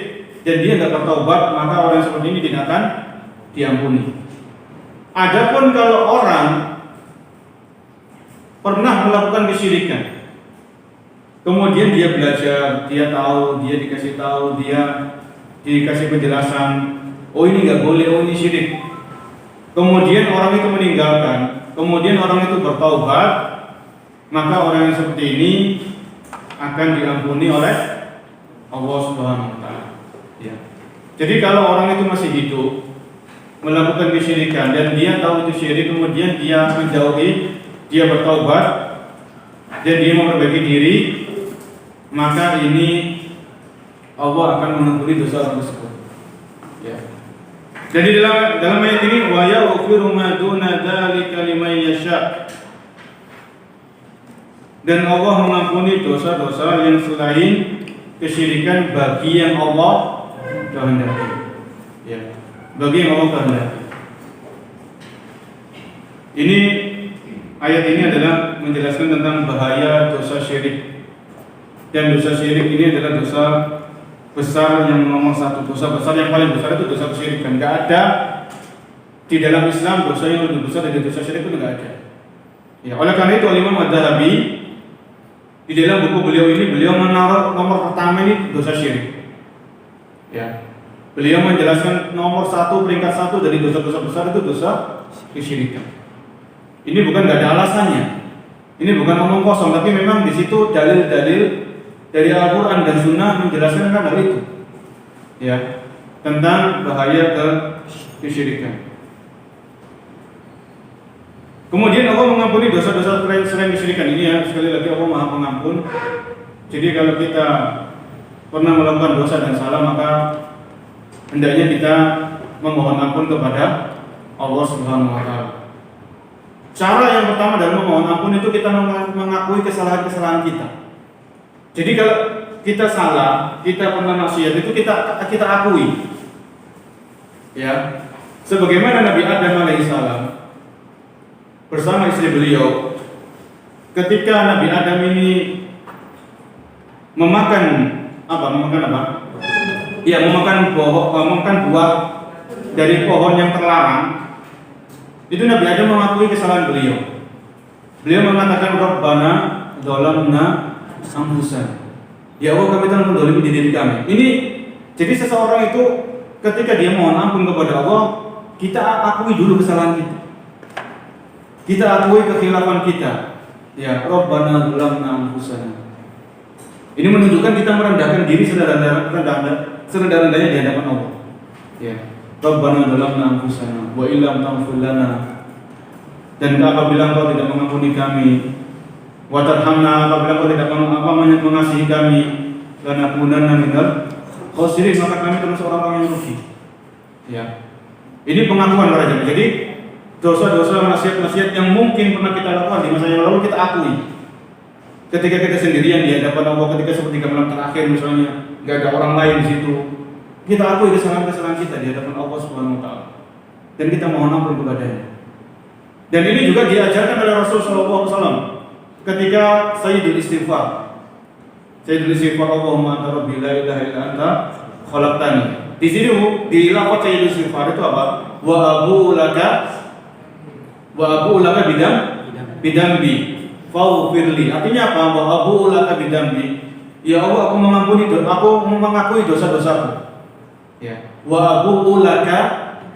A: dan dia tidak bertaubat, maka orang seperti ini tidak akan diampuni. Adapun kalau orang pernah melakukan kesyirikan, kemudian dia belajar, dia tahu, dia dikasih tahu, dia dikasih penjelasan, oh ini nggak boleh, oh ini syirik. Kemudian orang itu meninggalkan, kemudian orang itu bertaubat, maka orang yang seperti ini akan diampuni oleh Allah Subhanahu wa taala. Ya. Jadi kalau orang itu masih hidup melakukan kesyirikan dan dia tahu itu syirik, kemudian dia menjauhi, dia bertaubat dan dia memperbaiki diri, maka ini Allah akan mengampuni dosa orang tersebut. Ya. Jadi dalam ayat ini wa yaghfiru ma duna dzalika liman yasha. Dan Allah mengampuni dosa-dosa yang selain kesyirikan bagi yang Allah kehendaki. Ya. Bagi yang Allah kehendaki. Ini ayat ini adalah menjelaskan tentang bahaya dosa syirik. Dan dosa syirik ini adalah dosa besar yang nomor satu. Dosa besar yang paling besar itu dosa kesyirikan. Gak ada di dalam Islam dosa yang lebih besar dari dosa syirik itu gak ada. Ya, oleh karena itu Imam Adz-Dzahabi di dalam buku beliau ini, beliau menaruh nomor pertama ini dosa syirik. Ya, beliau menjelaskan nomor satu, peringkat satu dari dosa-dosa besar itu dosa kesyirikan. Ini bukan gak ada alasannya. Ini bukan ngomong kosong, tapi memang di situ dalil-dalil dari Al-Quran dan Sunnah menjelaskan hal itu, ya, tentang bahaya kesyirikan. Kemudian Allah mengampuni dosa-dosa selain kesyirikan ini, ya, sekali lagi Allah Maha Pengampun. Jadi kalau kita pernah melakukan dosa dan salah, maka hendaknya kita memohon ampun kepada Allah Subhanahu wa taala. Cara yang pertama dalam memohon ampun itu kita mengakui kesalahan-kesalahan kita. Jadi kalau kita salah, kita pernah maksiat, itu kita akui. Ya. Sebagaimana Nabi Adam alaihissalam bersama istri beliau, ketika Nabi Adam ini memakan apa? Ya, memakan buah dari pohon yang terlarang. Itu Nabi Adam mengakui kesalahan beliau. Beliau mengatakan Rabbana dzalamna anfusana. Ya Allah, kami telah mendolimi diri kami. Ini jadi seseorang itu ketika dia mohon ampun kepada Allah, kita akui dulu kesalahan kita. Kita akui kekhilafan kita. Ya, Rabbana dzalamna anfusana. Ini menunjukkan kita merendahkan diri serendah-rendahnya di hadapan Allah. Ya, Rabbana dzalamna anfusana wa illam taghfir lana. Dan apabila Engkau tidak mengampuni kami, wa tarhamna, apabila Engkau tidak mengasihi kami, lanakunanna minal khasirin, maka kami termasuk orang-orang yang rugi. Ya. Ini pengakuan para jemaah. Jadi dosa-dosa, maksiat-maksiat yang mungkin pernah kita lakukan di masa yang lalu kita akui. Ketika kita sendirian di hadapan Allah, ketika sepertiga malam terakhir misalnya, nggak ada orang lain di situ, kita akui kesalahan-kesalahan kita di hadapan Allah Subhanahu Wa Taala, dan kita mohon ampun kepadanya. Dan ini juga diajarkan oleh Rasul Sallallahu Alaihi Wasallam ketika Sayyidul Istighfar. Sayyidul Istighfar, Allahumma anta rabbi la ilaha illa anta khalaqtani. Di sini di lafaz Sayyidul Istighfar itu apa? Wa abu laka bidambi faghfirli. Artinya apa? Wa abu laka bidambi. Ya Allah, aku mengakui dosa-dosaku. Ya. Wa abu laka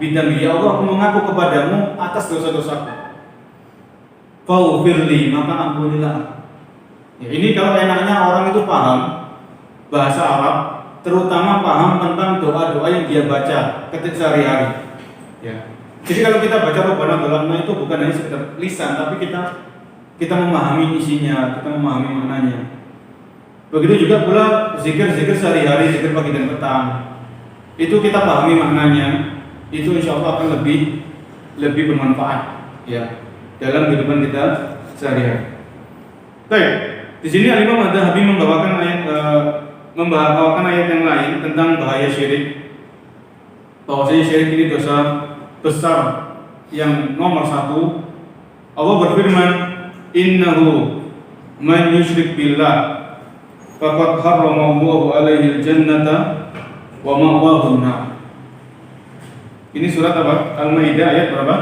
A: bidambi. Ya Allah, aku mengaku kepadamu atas dosa-dosaku. Faghfirli, maka ampunilah. Ya, ini kalau enaknya orang itu paham bahasa Arab, terutama paham tentang doa-doa yang dia baca ketika sehari-hari. Ya. Jadi kalau kita baca Rabbana dzalamna itu bukan hanya sekedar lisan, tapi kita memahami isinya, kita memahami maknanya. Begitu juga pula zikir-zikir sehari-hari, zikir pagi dan petang. Itu kita pahami maknanya, itu insya Allah akan lebih bermanfaat ya dalam kehidupan kita sehari-hari. Baik, di sini Imam Adz-Dzahabi membawakan ayat yang lain tentang bahaya syirik. Bahwasanya syirik ini dosa besar yang nomor 1. Allah berfirman, innahu man yusyrik billah faqad harrama Allahu alaihi al-jannata wa ma'wahu an-nar. Ini surat apa? Al-Maidah ayat berapa?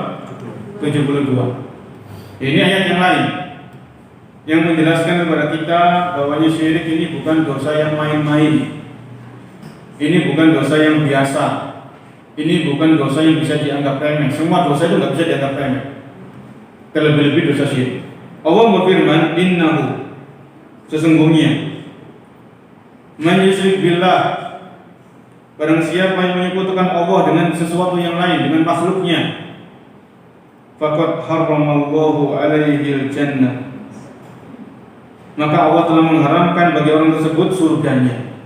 A: 72. Ini ayat yang lain yang menjelaskan kepada kita bahwa syirik ini bukan dosa yang main-main. Ini bukan dosa yang biasa. Ini bukan dosa yang bisa dianggap remeh. Semua dosa itu tidak bisa dianggap remeh. Terlebih-lebih dosa syirik. Allah berfirman, innahu, sesungguhnya, man yusyrik billah, barang siapa yang menyekutukan Allah dengan sesuatu yang lain, dengan makhluknya, faqad harramallahu alaihi al-jannah, maka Allah telah mengharamkan bagi orang tersebut surganya.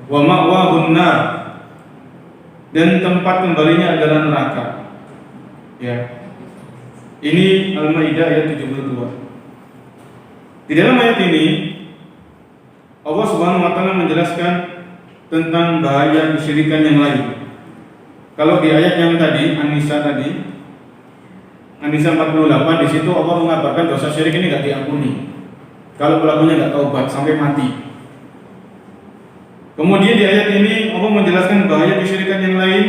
A: Wa ma'wahun nar, dan tempat kembalinya adalah neraka. Ya. Ini Al-Maidah ayat 72. Di dalam ayat ini Allah Subhanahu wa taala menjelaskan tentang bahaya kesyirikan yang lain. Kalau di ayat yang tadi An-Nisa 48, di situ Allah mengabarkan dosa syirik ini tidak diampuni kalau pelakunya tidak taubat sampai mati. Kemudian di ayat ini Allah menjelaskan bahaya kesyirikan yang lain,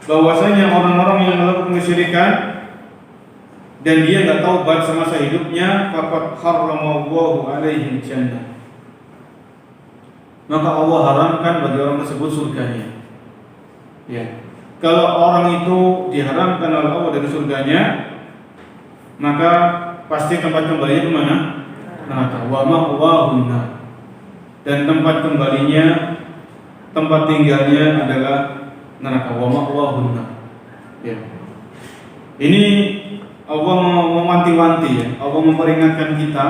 A: bahwasanya orang-orang yang melakukan kesyirikan dan dia tidak taubat semasa hidupnya, faqad harramallahu alaihi jannah, maka Allah haramkan bagi orang tersebut surganya. Ya. Kalau orang itu diharamkan oleh Allah dari surganya, maka pasti tempat kembalinya ke mana? Neraka. Wa ma'wahun nar. Dan tempat kembalinya, tempat tinggalnya adalah neraka. Wa ma'wahun nar. Ya. Ini Allah mewanti-wanti ya. Allah memperingatkan kita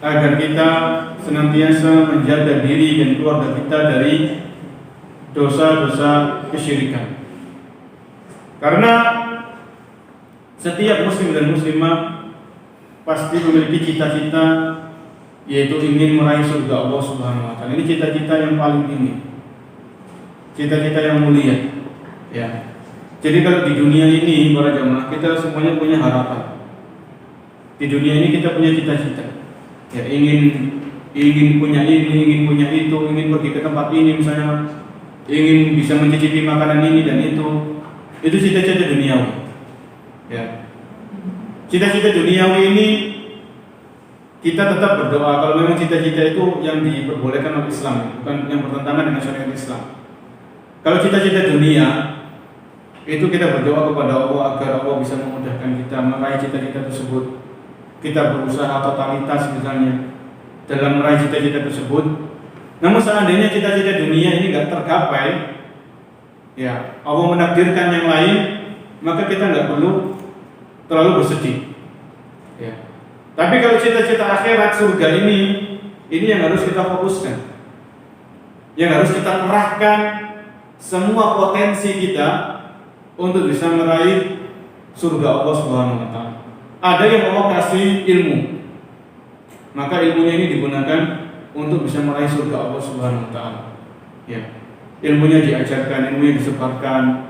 A: agar kita senantiasa menjaga diri dan keluarga kita dari dosa-dosa kesyirikan. Karena setiap muslim dan muslimah pasti memiliki cita-cita, yaitu ingin meraih surga Allah Subhanahu wa taala. Ini cita-cita yang paling tinggi. Cita-cita yang mulia. Ya. Jadi kalau di dunia ini para jamaah kita semuanya punya harapan. Di dunia ini kita punya cita-cita. Ya, ingin punya ini, ingin punya itu, ingin pergi ke tempat ini misalnya, ingin bisa mencicipi makanan ini dan itu cita-cita duniawi. Ya. Cita-cita duniawi ini kita tetap berdoa kalau memang cita-cita itu yang diperbolehkan oleh Islam, bukan yang bertentangan dengan syariat Islam. Kalau cita-cita dunia itu kita berdoa kepada Allah agar Allah bisa memudahkan kita meraih cita-cita tersebut. Kita berusaha totalitas misalnya dalam meraih cita-cita tersebut. Namun seandainya cita-cita dunia ini nggak tercapai, ya Allah menakdirkan yang lain, maka kita nggak perlu terlalu bersedih. Ya. Tapi kalau cita-cita akhirat surga ini yang harus kita fokuskan, yang harus kita kerahkan semua potensi kita untuk bisa meraih surga Allah Subhanahu wa taala. Ada yang Allah kasih ilmu, maka ilmunya ini digunakan untuk bisa meraih surga Allah Subhanahu wa taala. Ya. Ilmunya diajarkan, ilmunya disebarkan.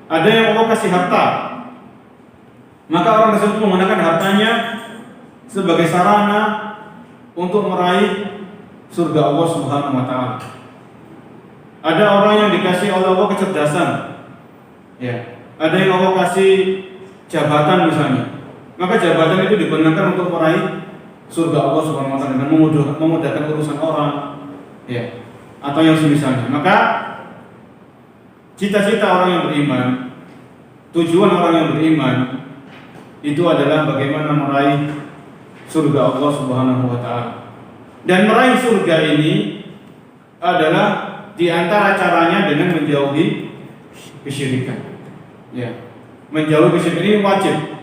A: Ada yang Allah kasih harta, maka orang tersebut menggunakan hartanya sebagai sarana untuk meraih surga Allah Subhanahu wa taala. Ada orang yang dikasih oleh Allah kecerdasan, ya. Ada yang Allah kasih jabatan misalnya, maka jabatan itu digunakan untuk meraih surga Allah Subhanahu wa taala dengan memudahkan urusan orang, ya, atau yang semisalnya. Maka cita-cita orang yang beriman, tujuan orang yang beriman itu adalah bagaimana meraih surga Allah Subhanahu wa taala. Dan meraih surga ini adalah di antara caranya dengan menjauhi kesyirikan. Ya. Menjauhi kesyirikan ini wajib.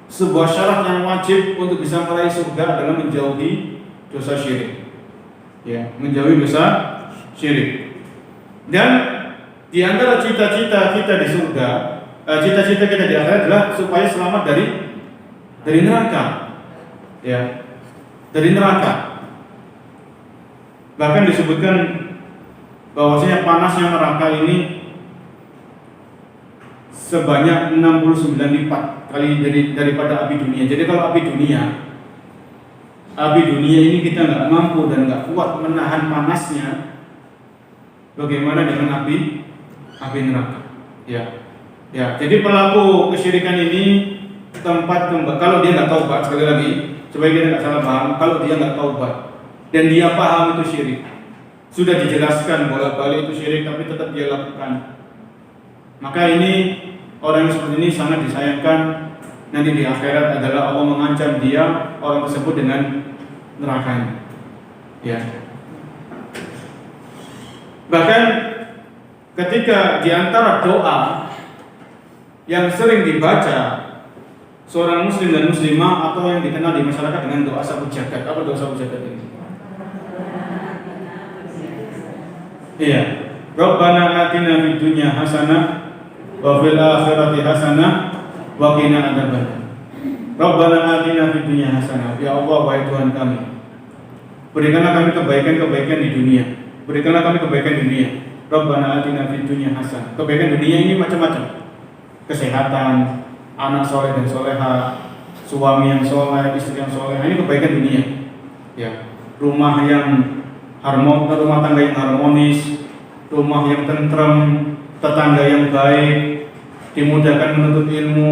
A: Sebuah syarat yang wajib untuk bisa meraih surga adalah menjauhi dosa syirik. Ya, menjauhi dosa syirik. Dan di antara cita-cita kita di surga, cita-cita kita di akhirat adalah supaya selamat dari neraka. Ya. Dari neraka. Bahkan disebutkan bahwasanya panasnya neraka ini sebanyak 69 lipat kali daripada api dunia. Jadi kalau api dunia ini kita nggak mampu dan nggak kuat menahan panasnya, bagaimana dengan api neraka? Ya, jadi pelaku kesyirikan ini kalau dia nggak taubat, sekali lagi supaya kita nggak salah paham, kalau dia nggak taubat dan dia paham itu syirik, sudah dijelaskan bolak-balik itu syirik tapi tetap dia lakukan, maka ini orang yang seperti ini sangat disayangkan. Nanti di akhirat adalah Allah mengancam dia, orang tersebut, dengan nerakanya. Ya. Bahkan ketika di antara doa yang sering dibaca seorang muslim dan muslimah atau yang dikenal di masyarakat dengan doa sabu jagat. Apa doa sabu jagat ini? Iya. Rabbana atina fid dunya hasanah wa fil akhirati hasanah wa qina adzabannar. Rabbana atina fid dunya hasanah. Ya Allah, wahai Tuhan kami, berikanlah kami kebaikan-kebaikan di dunia. Berikanlah kami kebaikan di dunia. Rabbana atina fid dunya hasanah. Kebaikan dunia ini macam-macam. Kesehatan, anak soleh dan soleha, suami yang soleh, istri yang soleh. Ini kebaikan dunia. Ya, rumah tangga yang harmonis, rumah yang tentrem, tetangga yang baik, dimudahkan menuntut ilmu,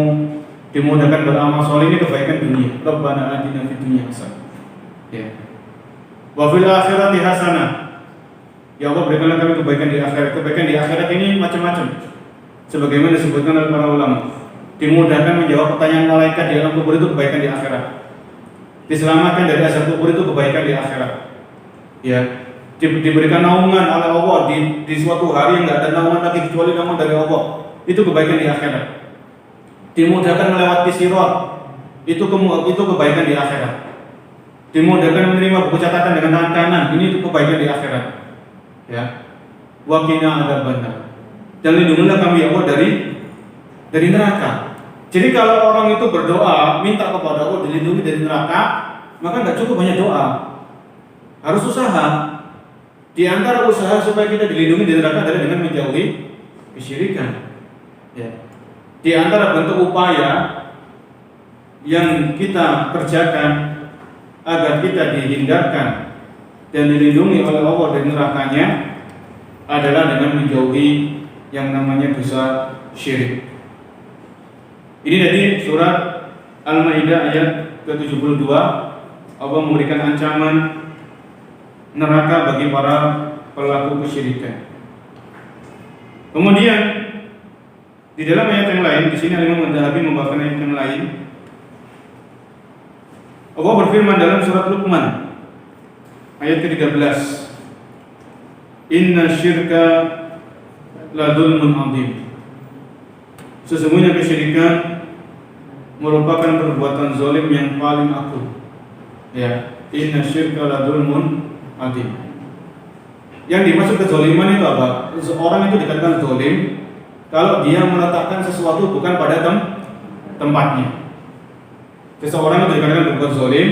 A: dimudahkan beramal soleh. Ini kebaikan dunia. Rabbana atina fid dunya hasanah. Ya. Wa fil akhirati hasanah. Ya Allah, berikanlah kami kebaikan di akhirat. Kebaikan di akhirat ini macam-macam. Sebagaimana disebutkan oleh para ulama, dimudahkan menjawab pertanyaan malaikat di dalam kubur itu kebaikan di akhirat. Diselamatkan dari azab kubur itu kebaikan di akhirat. Ya, diberikan naungan oleh Allah di suatu hari yang tidak ada naungan lagi kecuali naungan dari Allah. Itu kebaikan di akhirat. Dimudahkan melewati sirat, itu kebaikan di akhirat. Dimudahkan menerima buku catatan dengan tangan kanan, ini kebaikan di akhirat. Ya, wa qina adzabannar. Dan lindungilah kami ya Allah dari neraka. Jadi kalau orang itu berdoa minta kepada Allah dilindungi dari neraka, maka nggak cukup hanya doa, harus usaha. Di antara usaha supaya kita dilindungi dari neraka adalah dengan menjauhi kesyirikan. Ya. Di antara bentuk upaya yang kita kerjakan agar kita dihindarkan dan dilindungi oleh Allah dari nerakanya adalah dengan menjauhi yang namanya dosa syirik. Ini dari surat Al-Maidah ayat ke-72. Allah memberikan ancaman neraka bagi para pelaku kesyirikan. Kemudian di dalam ayat yang lain, di sini Imam Adz-Dzahabi membawakan ayat yang lain. Allah berfirman dalam surat Luqman ayat ke-13, Inna syirka la dzulmun adzim. Sesungguhnya kesyirikan merupakan perbuatan zalim yang paling agung. Ya, inna syirka la dzulmun adzim. Yang dimaksud kezaliman itu apa? Seorang itu dikatakan zalim kalau dia meletakkan sesuatu bukan pada tempatnya. Seseorang itu dikatakan berbuat zalim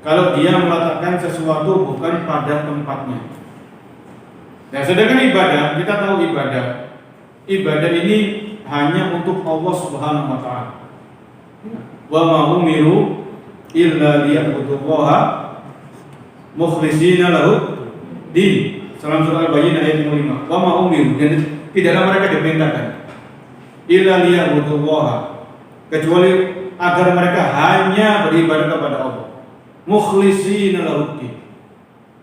A: kalau dia meletakkan sesuatu bukan pada tempatnya. Nah, sedangkan ibadah, kita tahu ibadah ini hanya untuk Allah Subhanahu wa taala. Wa ma umiru illa liya'budullaha mukhlishina lahu din. Dalam surah Al-Bayyinah ayat 5. Wa ma umiru, dan tidaklah mereka diperintahkan illa liya'budullaha, kecuali agar mereka hanya beribadah kepada Allah. Mukhlishina lahu din.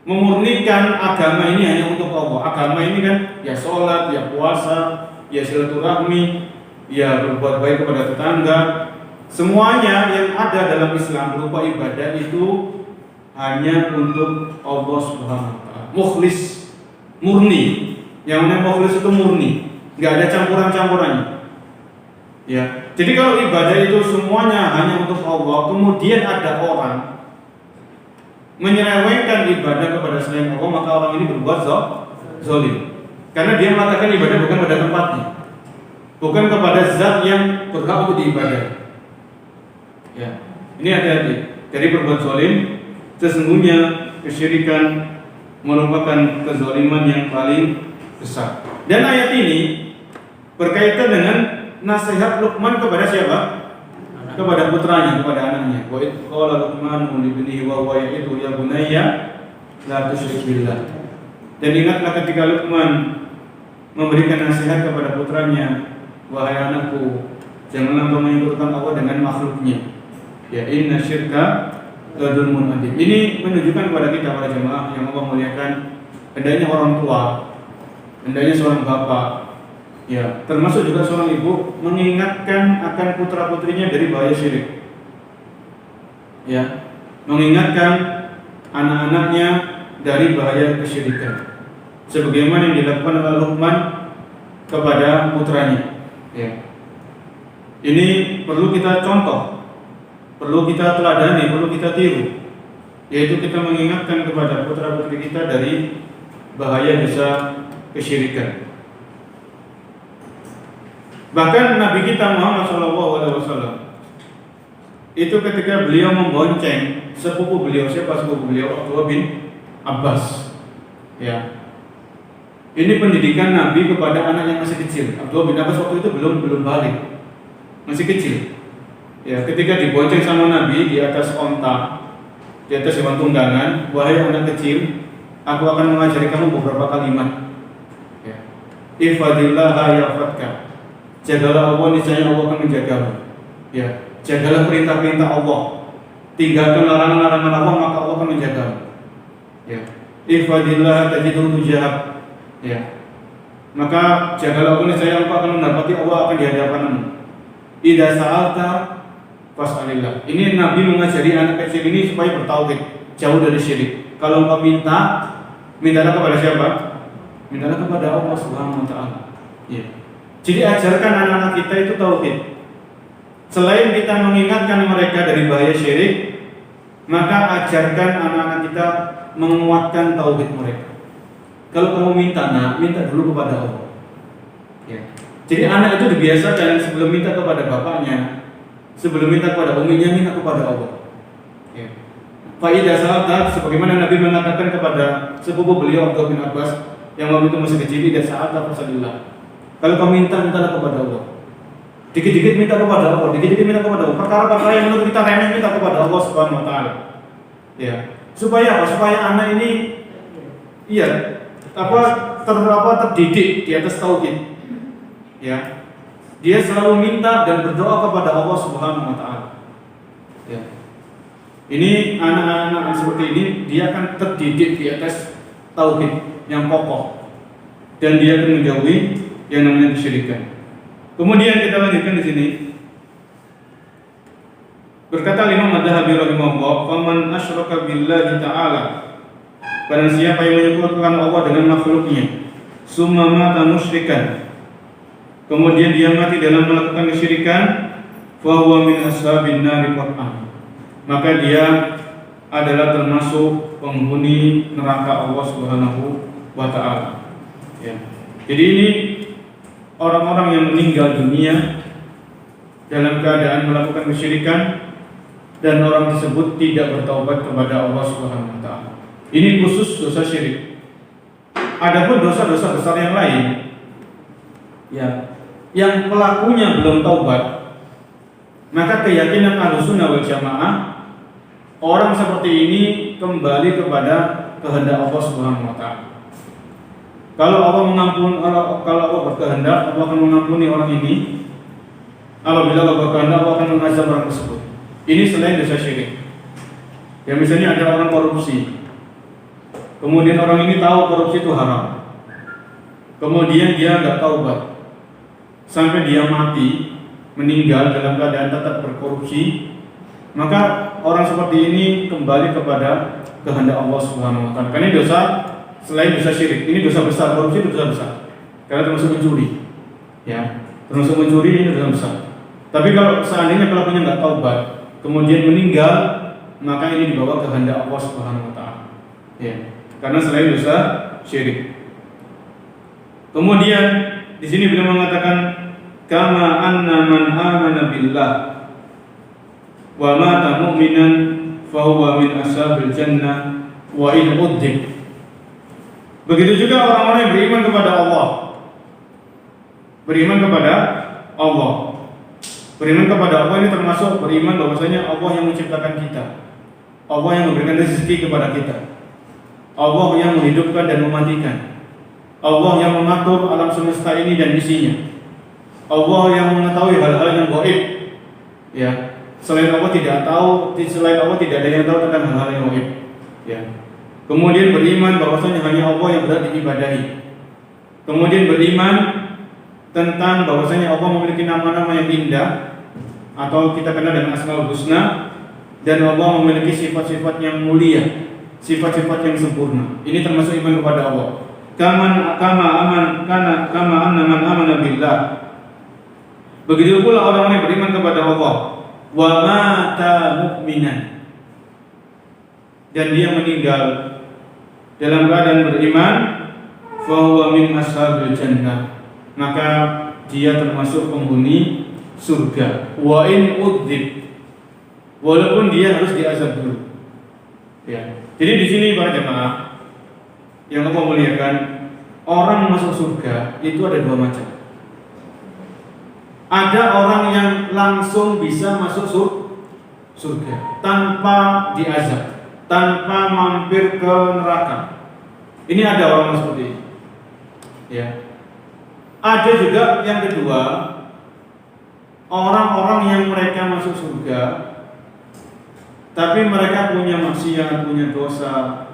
A: Memurnikan agama ini hanya untuk Allah. Agama ini kan ya sholat, ya puasa, ya silaturahmi, ya berbuat baik kepada tetangga. Semuanya yang ada dalam Islam berupa ibadah itu hanya untuk Allah Subhanahu wa taala. Mukhlis, murni. Yang namanya mukhlis itu murni, enggak ada campuran-campurannya. Ya. Jadi kalau ibadah itu semuanya hanya untuk Allah, kemudian ada orang menyelewengkan ibadah kepada selain Allah, maka orang ini berbuat zalim. Karena dia mengatakan ibadah bukan pada tempatnya, bukan kepada zat yang berhak untuk diibadahi. Ya, ini hati-hati. Jadi berbuat zalim, sesungguhnya kesyirikan merupakan kezaliman yang paling besar. Dan ayat ini berkaitan dengan nasihat Luqman kepada siapa? Kepada putranya, kepada anaknya. Wa id qala Luqmanu li ibnihi wa huwa ya'idu ya bunayya la tusyrik billah. Dan ingatlah ketika Luqman memberikan nasihat kepada putranya, wahai anakku, janganlah kau menyekutukan Allah dengan makhluknya. Ya, inna syirka la dzulmun adzim. Ini menunjukkan kepada kita para jemaah yang Allah muliakan, hendaknya orang tua, hendaknya seorang bapak, ya, termasuk juga seorang ibu mengingatkan akan putra-putrinya dari bahaya syirik. Ya, mengingatkan anak-anaknya dari bahaya kesyirikan. Sebagaimana yang dilakukan oleh Luqman kepada putranya. Ya. Ini perlu kita contoh, perlu kita teladani, perlu kita tiru. Yaitu kita mengingatkan kepada putra-putri kita dari bahaya dosa kesyirikan. Bahkan Nabi kita Muhammad SAW itu ketika beliau membonceng sepupu beliau, siapa sepupu beliau? Abdullah bin Abbas. Ya, ini pendidikan Nabi kepada anak yang masih kecil. Abdullah bin Abbas waktu itu belum balik, masih kecil. Ya, ketika dibonceng sama Nabi di atas onta, di atas hewan tunggangan, wahai anak kecil, aku akan mengajari kamu beberapa kalimat. Ya, ihfadillah yahfadka. Jagalah Allah, niscaya Allah akan menjagamu. Ya, jagalah perintah-perintah Allah, tinggalkan larangan-larangan Allah, maka Allah akan menjagamu. Ya, ihfadillah tajidhu tujahak. Ya, maka jagalah Allah, niscaya engkau akan mendapati Allah akan di hadapanmu. Idza sa'alta fas'alillah. Ini Nabi mengajari anak kecil ini supaya bertauhid, jauh dari syirik. Kalau engkau mintalah kepada siapa? Mintalah kepada Allah Subhanahu wa taala. Ya. Jadi ajarkan anak-anak kita itu tauhid. Selain kita mengingatkan mereka dari bahaya syirik, maka ajarkan anak-anak kita menguatkan tauhid mereka. Kalau kamu minta dulu kepada Allah. Ya. Jadi anak itu dibiasakan sebelum minta kepada bapaknya, sebelum minta kepada uminya, minta kepada Allah. Ya. Faidah sahabat, sebagaimana Nabi mengatakan kepada sepupu beliau Abdullah bin Abbas yang waktu itu masih kecil, tidak saat fasalillah. Kalau kau mintalah kepada Allah. Dikit-dikit minta kepada Allah, dikit-dikit minta kepada Allah. Perkara-perkara yang menurut kita remeh minta kepada Allah Subhanahu wa taala. Ya. Supaya apa? Supaya anak ini terdidik di atas tauhid. Ya. Dia selalu minta dan berdoa kepada Allah Subhanahu wa taala. Ya. Ini anak-anak seperti ini dia akan terdidik di atas tauhid yang kokoh. Dan dia akan menjauhi yang namanya kesyirikan. Kemudian kita lanjutkan di sini. Berkata Imam Adz-Dzahabi rahimahullah, "Faman asyraka billahi ta'ala." Barang siapa yang menyekutukan Allah dengan makhluknya, summa mata musyrikan, kemudian dia mati dalam melakukan kesyirikan, fa huwa min ashabin nari qat'an, maka dia adalah termasuk penghuni neraka Allah Subhanahu wa taala. Ya. Jadi ini orang-orang yang meninggal dunia dalam keadaan melakukan kesyirikan dan orang tersebut tidak bertaubat kepada Allah Subhanahu wa taala. Ini khusus dosa syirik. Adapun dosa-dosa besar yang lain, ya, yang pelakunya belum taubat, maka keyakinan Ahlussunnah wal Jamaah, orang seperti ini kembali kepada kehendak Allah Subhanahu wa taala. Kalau Allah mengampuni, kalau Allah berkehendak, Allah akan mengampuni orang ini. Apabila Allah berkehendak, Allah akan mengazab orang tersebut. Ini selain dosa syirik. Ya, misalnya ada orang korupsi, kemudian orang ini tahu korupsi itu haram, kemudian dia nggak taubat sampai dia mati, meninggal dalam keadaan tetap berkorupsi, maka orang seperti ini kembali kepada kehendak Allah Subhanahu wa taala. Karena ini dosa selain dosa syirik, ini dosa besar, korupsi itu dosa besar. Karena termasuk mencuri. Ya, termasuk mencuri ini dosa besar. Tapi kalau seandainya pelakunya nggak taubat, kemudian meninggal, maka ini dibawa kehendak Allah Subhanahu wa taala. Ya, karena selain dosa syirik. Kemudian di sini beliau mengatakan kama anna man amana billah wa mata mu'minan fa huwa min ashabil jannah wa in udzib. Begitu juga orang-orang yang beriman kepada Allah. Beriman kepada Allah. Beriman kepada Allah ini termasuk beriman bahwasanya Allah yang menciptakan kita. Allah yang memberikan rezeki kepada kita. Allah yang menghidupkan dan mematikan. Allah yang mengatur alam semesta ini dan isinya. Allah yang mengetahui hal-hal yang gaib. Ya, selain Allah tidak ada yang tahu tentang hal-hal yang gaib. Ya. Kemudian beriman bahwasanya hanya Allah yang berhak diibadahi. Kemudian beriman tentang bahwasanya Allah memiliki nama-nama yang indah atau kita kenal dengan Asmaul Husna, dan Allah memiliki sifat-sifat yang mulia, sifat-sifat yang sempurna. Ini termasuk iman kepada Allah. Kama anna man amana billah. Begitu pula orang-orang yang beriman kepada Allah, wa mata mu'minan, dan dia meninggal dalam keadaan beriman, fa huwa min ashabil jannah, maka dia termasuk penghuni surga. Wa in udzib, walaupun dia harus diazab dulu. Ya. Jadi di sini para jemaah yang Allah muliakan, orang masuk surga itu ada dua macam. Ada orang yang langsung bisa masuk surga tanpa diazab, tanpa mampir ke neraka. Ini ada orang seperti ini. Ya. Ada juga yang kedua, orang-orang yang mereka masuk surga, tapi mereka punya maksiat, punya dosa,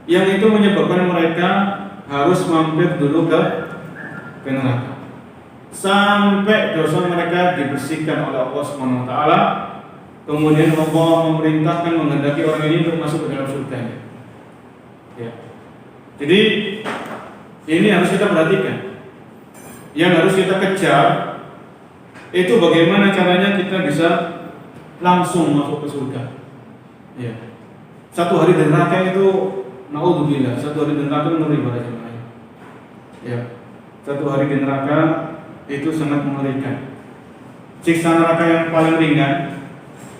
A: yang itu menyebabkan mereka harus mampir dulu ke neraka. Sampai dosa mereka dibersihkan oleh Allah Subhanahu wa taala, kemudian Allah memerintahkan menghendaki orang ini untuk masuk ke dalam surga. Ya. Jadi ini harus kita perhatikan. Yang harus kita kejar itu bagaimana caranya kita bisa langsung masuk ke surga. Ya. Satu hari di neraka itu naudzubillah, satu hari di neraka ngeri pada jemaah. Ya. Satu hari di neraka itu sangat mengerikan. Siksa neraka yang paling ringan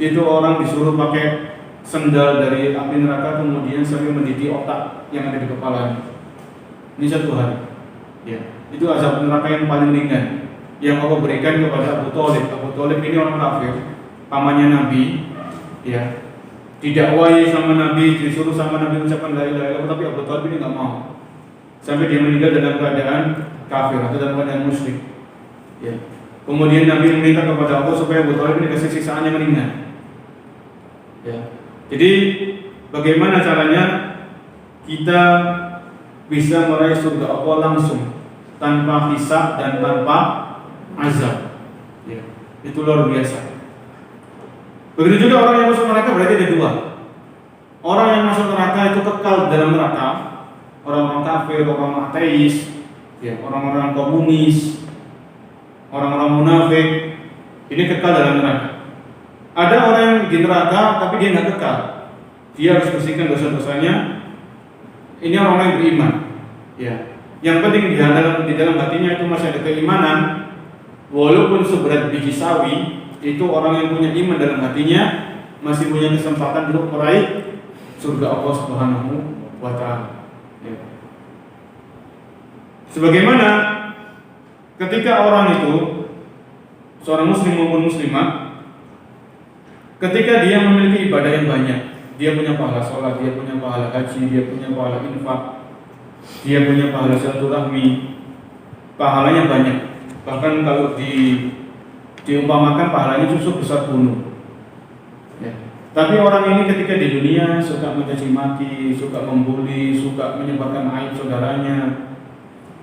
A: itu orang disuruh pakai sendal dari api neraka, kemudian sambil mendidih otak yang ada di kepalanya. Ini satu hari. Ya, itu azab neraka yang paling ringan yang Allah berikan kepada Abu Thalib. Abu Thalib ini orang kafir, pamannya Nabi. Ya, didakwahi sama Nabi, disuruh sama Nabi mengucapkan la ilaha illallah, tapi Abu Thalib ini nggak mau. Sampai dia meninggal dalam keadaan kafir atau dalam keadaan musyrik. Ya. Kemudian Nabi meminta kepada Allah supaya Abu Thalib ini kasih siksaan yang ringan. Ya. Jadi bagaimana caranya kita bisa meraih surga Allah langsung tanpa hisab dan tanpa azab. Ya, itu luar biasa. Begitu juga orang yang masuk neraka berarti ada dua. Orang yang masuk neraka itu kekal dalam neraka, orang-orang kafir, orang-orang ateis, ya, orang-orang komunis, orang-orang munafik, ini kekal dalam neraka. Ada orang yang di neraka tapi dia nggak kekal, dia harus bersihkan dosa-dosanya. Ini orang-orang yang beriman, ya. Yang penting di dalam hatinya itu masih ada keimanan, walaupun seberat biji sawi. Itu orang yang punya iman dalam hatinya masih punya kesempatan untuk meraih surga Allah Subhanahu wa Ta'ala. Ya. Sebagaimana ketika orang itu, seorang muslim maupun muslimah, ketika dia memiliki ibadah yang banyak, dia punya pahala sholat, dia punya pahala haji, dia punya pahala infak, dia punya pahala silaturahmi, pahalanya banyak. Bahkan kalau diumpamakan pahalanya justru besar gunung. Ya. Tapi orang ini ketika di dunia suka mencaci maki, suka membuli, suka menyebarkan aib saudaranya,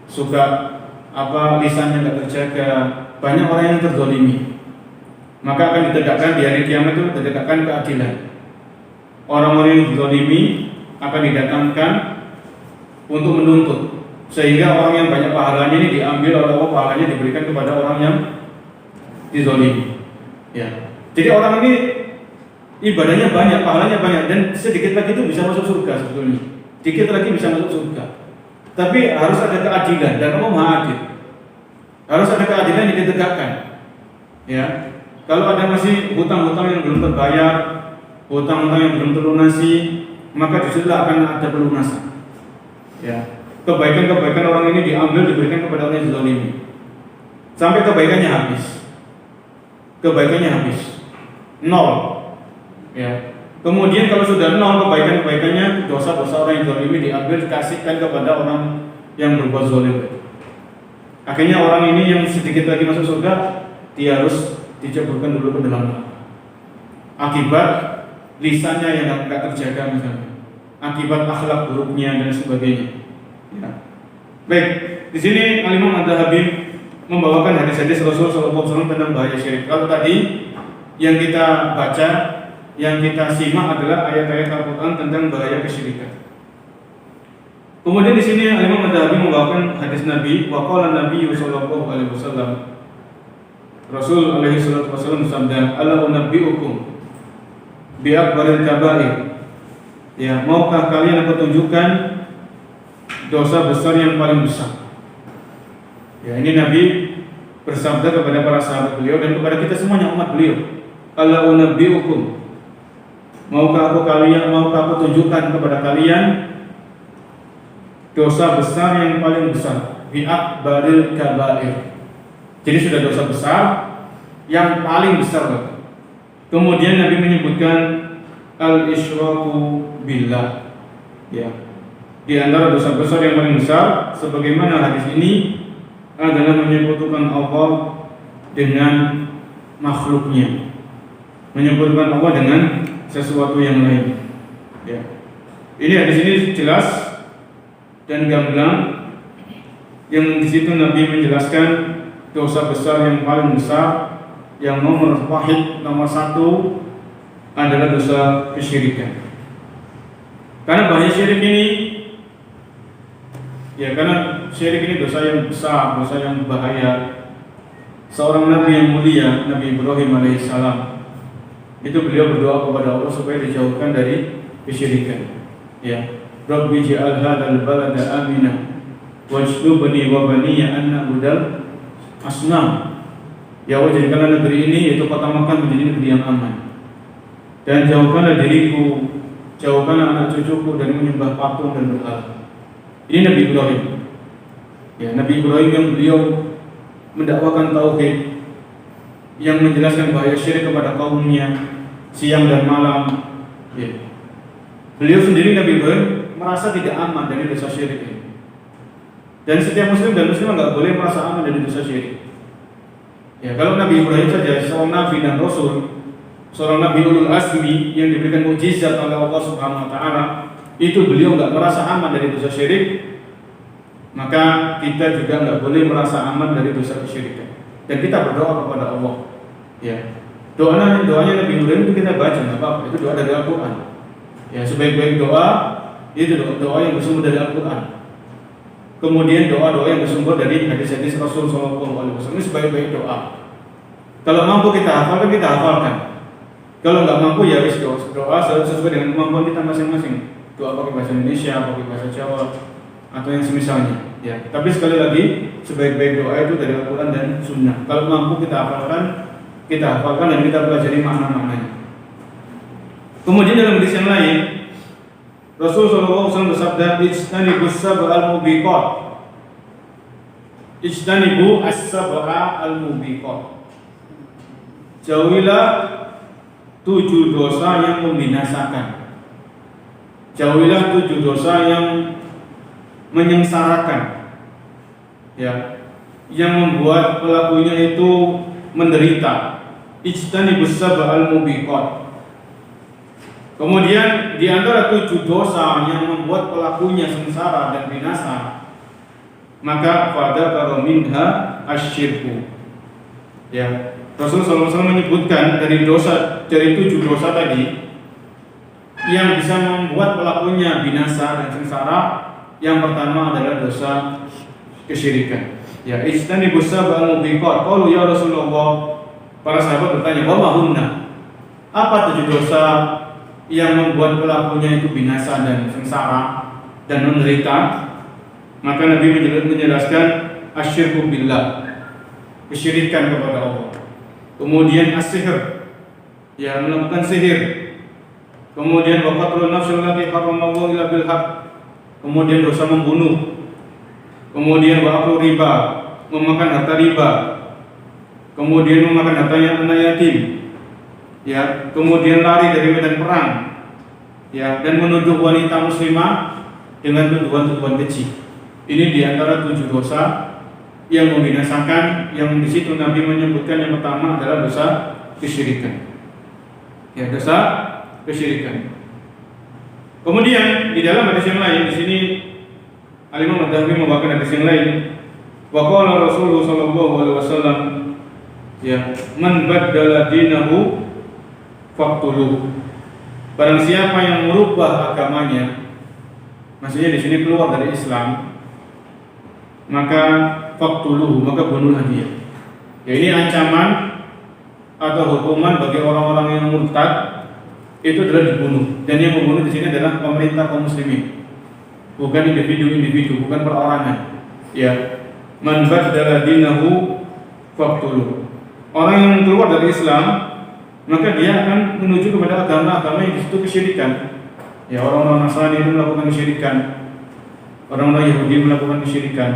A: suka lisannya nggak terjaga, banyak orang yang terzolimi. Maka akan ditegakkan di hari kiamat itu ditegakkan keadilan. Orang-orang yang terzolimi akan didatangkan untuk menuntut, sehingga orang yang banyak pahalanya ini diambil oleh Allah, pahalanya diberikan kepada orang yang dizolimi. Ya. Jadi orang ini ibadahnya banyak, pahalanya banyak, dan sedikit lagi itu bisa masuk surga sebetulnya. Sedikit lagi bisa masuk surga. Tapi harus ada keadilan, dan Allah Maha Adil. Harus ada keadilan yang ditegakkan. Ya. Kalau ada masih hutang-hutang yang belum terbayar, hutang-hutang yang belum terlunasi, maka disitulah akan ada pelunasan. Ya. Kebaikan-kebaikan orang ini diambil, diberikan kepada orang yang dizalimi, sampai kebaikannya habis. Kebaikannya habis, nol. Ya. Kemudian kalau sudah nol kebaikannya, dosa-dosa orang yang zalimi diambil dikasihkan kepada orang yang berbuat zalim. Akhirnya orang ini yang sedikit lagi masuk surga, dia harus diceburkan dulu ke dalam neraka. Akibat lisannya yang tidak terjaga misalnya, akibat akhlak buruknya dan sebagainya. Ya. Baik, di sini Al-Imam Adz-Dzahabi membawakan hadis-hadis Rasul sallallahu alaihi wasallam tentang bahaya syirik. Kalau tadi yang kita baca, yang kita simak adalah ayat-ayat Al-Qur'an tentang bahaya kesyirikan. Kemudian di sini Imam Adz-Dzahabi membawakan hadis Nabi, wa qala Nabi sallallahu alaihi wasallam. Rasul alaihi salatu wasallam bersabda, "Ala unabbiukum bi akbaril kaba'ir." Ya, maukah kalian aku tunjukkan dosa besar yang paling besar? Ya, ini Nabi bersabda kepada para sahabat beliau dan kepada kita semuanya umat beliau. Ala unabbiukum, maukah aku tunjukkan kepada kalian dosa besar yang paling besar, bi akbaril kaba'ir. Jadi sudah dosa besar yang paling besar. Kemudian Nabi menyebutkan al-isyraku billah. Ya. Di antara dosa besar yang paling besar sebagaimana hadis ini adalah menyebutkan Allah dengan makhluknya, menyebutkan Allah dengan sesuatu yang lain. Ya. Ini hadis ini jelas dan gamblang, yang di situ Nabi menjelaskan dosa besar yang paling besar, yang nomor satu adalah dosa kesyirikan. Karena bahaya syirik ini, ya karena syirik ini dosa yang besar, dosa yang bahaya. Seorang Nabi yang mulia, Nabi Ibrahim alaihissalam, itu beliau berdoa kepada Allah supaya dijauhkan dari kesyirikan. Ya, Rabbi ja'al hadzal balada aminah wajnubni wa baniya an na'budal asnam. Ya Allah, jadikanlah negeri ini, yaitu kota Makkah, menjadi negeri yang aman, dan jauhkanlah diriku, jauhkanlah anak cucuku dari menyembah patung dan berhala. Ini Nabi Ibrahim. Ya, Nabi Ibrahim yang beliau mendakwakan tauhid, yang menjelaskan bahaya syirik kepada kaumnya siang dan malam. Ya. Beliau sendiri, Nabi Ibrahim, merasa tidak aman dari dosa syirik ini. Dan setiap muslim dan muslimah nggak boleh merasa aman dari dosa syirik. Ya, kalau Nabi Ibrahim saja, seorang nabi dan rasul, seorang nabi ulul azmi yang diberikan mukjizat oleh Allah Subhanahu wa taala, itu beliau nggak merasa aman dari dosa syirik. maka kita juga nggak boleh merasa aman dari dosa kesyirikan. Dan kita berdoa kepada Allah. Ya, doanya Nabi Ibrahim itu kita baca nggak apa-apa, itu doa dari Al-Quran. Ya, sebaik-baik doa itu doa yang bersumber dari Al-Quran. Kemudian doa-doa yang bersumber dari hadis-hadis Rasul SAW. Ini sebaik-baik doa. Kalau mampu kita hafalkan, kita hafalkan. Kalau nggak mampu ya wis doa sesuai dengan kemampuan kita masing-masing. Doa pakai bahasa Indonesia, pakai bahasa Jawa, atau yang semisalnya. Ya. Tapi sekali lagi, sebaik-baik doa itu dari Al-Quran dan Sunnah. Kalau mampu kita hafalkan dan kita pelajari makna-maknanya. Kemudian dalam hadis yang lain, Rasulullah SAW bersabda, "Ijtanibu as-sab'al mubiqat." Ijtanibu as-sab'al mubiqat. Jauhilah 7 dosa yang membinasakan. Jauhilah 7 dosa yang menyengsarakan. Ya, yang membuat pelakunya itu menderita. Ijtanibus sab'al mubiqat. Kemudian di antara 7 dosa yang membuat pelakunya sengsara dan binasa, maka pada minha asyirku. Ya, Rasulullah SAW menyebutkan dari 7 dosa tadi yang bisa membuat pelakunya binasa dan sengsara. Yang pertama adalah dosa kesyirikan. Ya, ijtanibus sab'al mubiqat. Qalu ya Rasulullah, para sahabat bertanya, "Wa ma hunna?" Apa 7 dosa yang membuat pelakunya itu binasa dan sengsara dan menderita? Maka Nabi menjelaskan asyirku billah, kesyirikan kepada Allah. Kemudian as-sihr, ya, melakukan sihir. Kemudian wa qatlun nafsil lati haramallahu illa bil haqq. Kemudian dosa membunuh. Kemudian wa aklu riba, memakan harta riba. Kemudian memakan harta anak yatim. Ya, kemudian lari dari medan perang. Ya, dan menuduh wanita muslimah dengan tuduhan-tuduhan keji. Ini di antara 7 dosa yang membinasakan, yang di situ Nabi menyebutkan yang pertama adalah dosa kesyirikan. Ya, dosa kesyirikan. Kemudian di dalam hadis yang lain, di sini Al-Imam Ad-Dahabi membawakan hadis yang lain. Wa qala Rasulullah sallallahu alaihi wasallam, ya, man baddala dinahu faqtuluh. Barang siapa yang merubah agamanya, maksudnya di sini keluar dari Islam, maka faqtuluh, maka bunuhlah dia. Ya, ini ancaman atau hukuman bagi orang-orang yang murtad, itu adalah dibunuh. Dan yang membunuh di sini adalah pemerintah kaum muslimin, bukan individu-individu, bukan perorangan. Ya, man baddala dinahu faqtuluh. Orang yang keluar dari Islam, maka dia akan menuju kepada agama-agama yang disitu kesyirikan. Ya, orang-orang Nasrani itu melakukan kesyirikan, orang-orang Yahudi melakukan kesyirikan.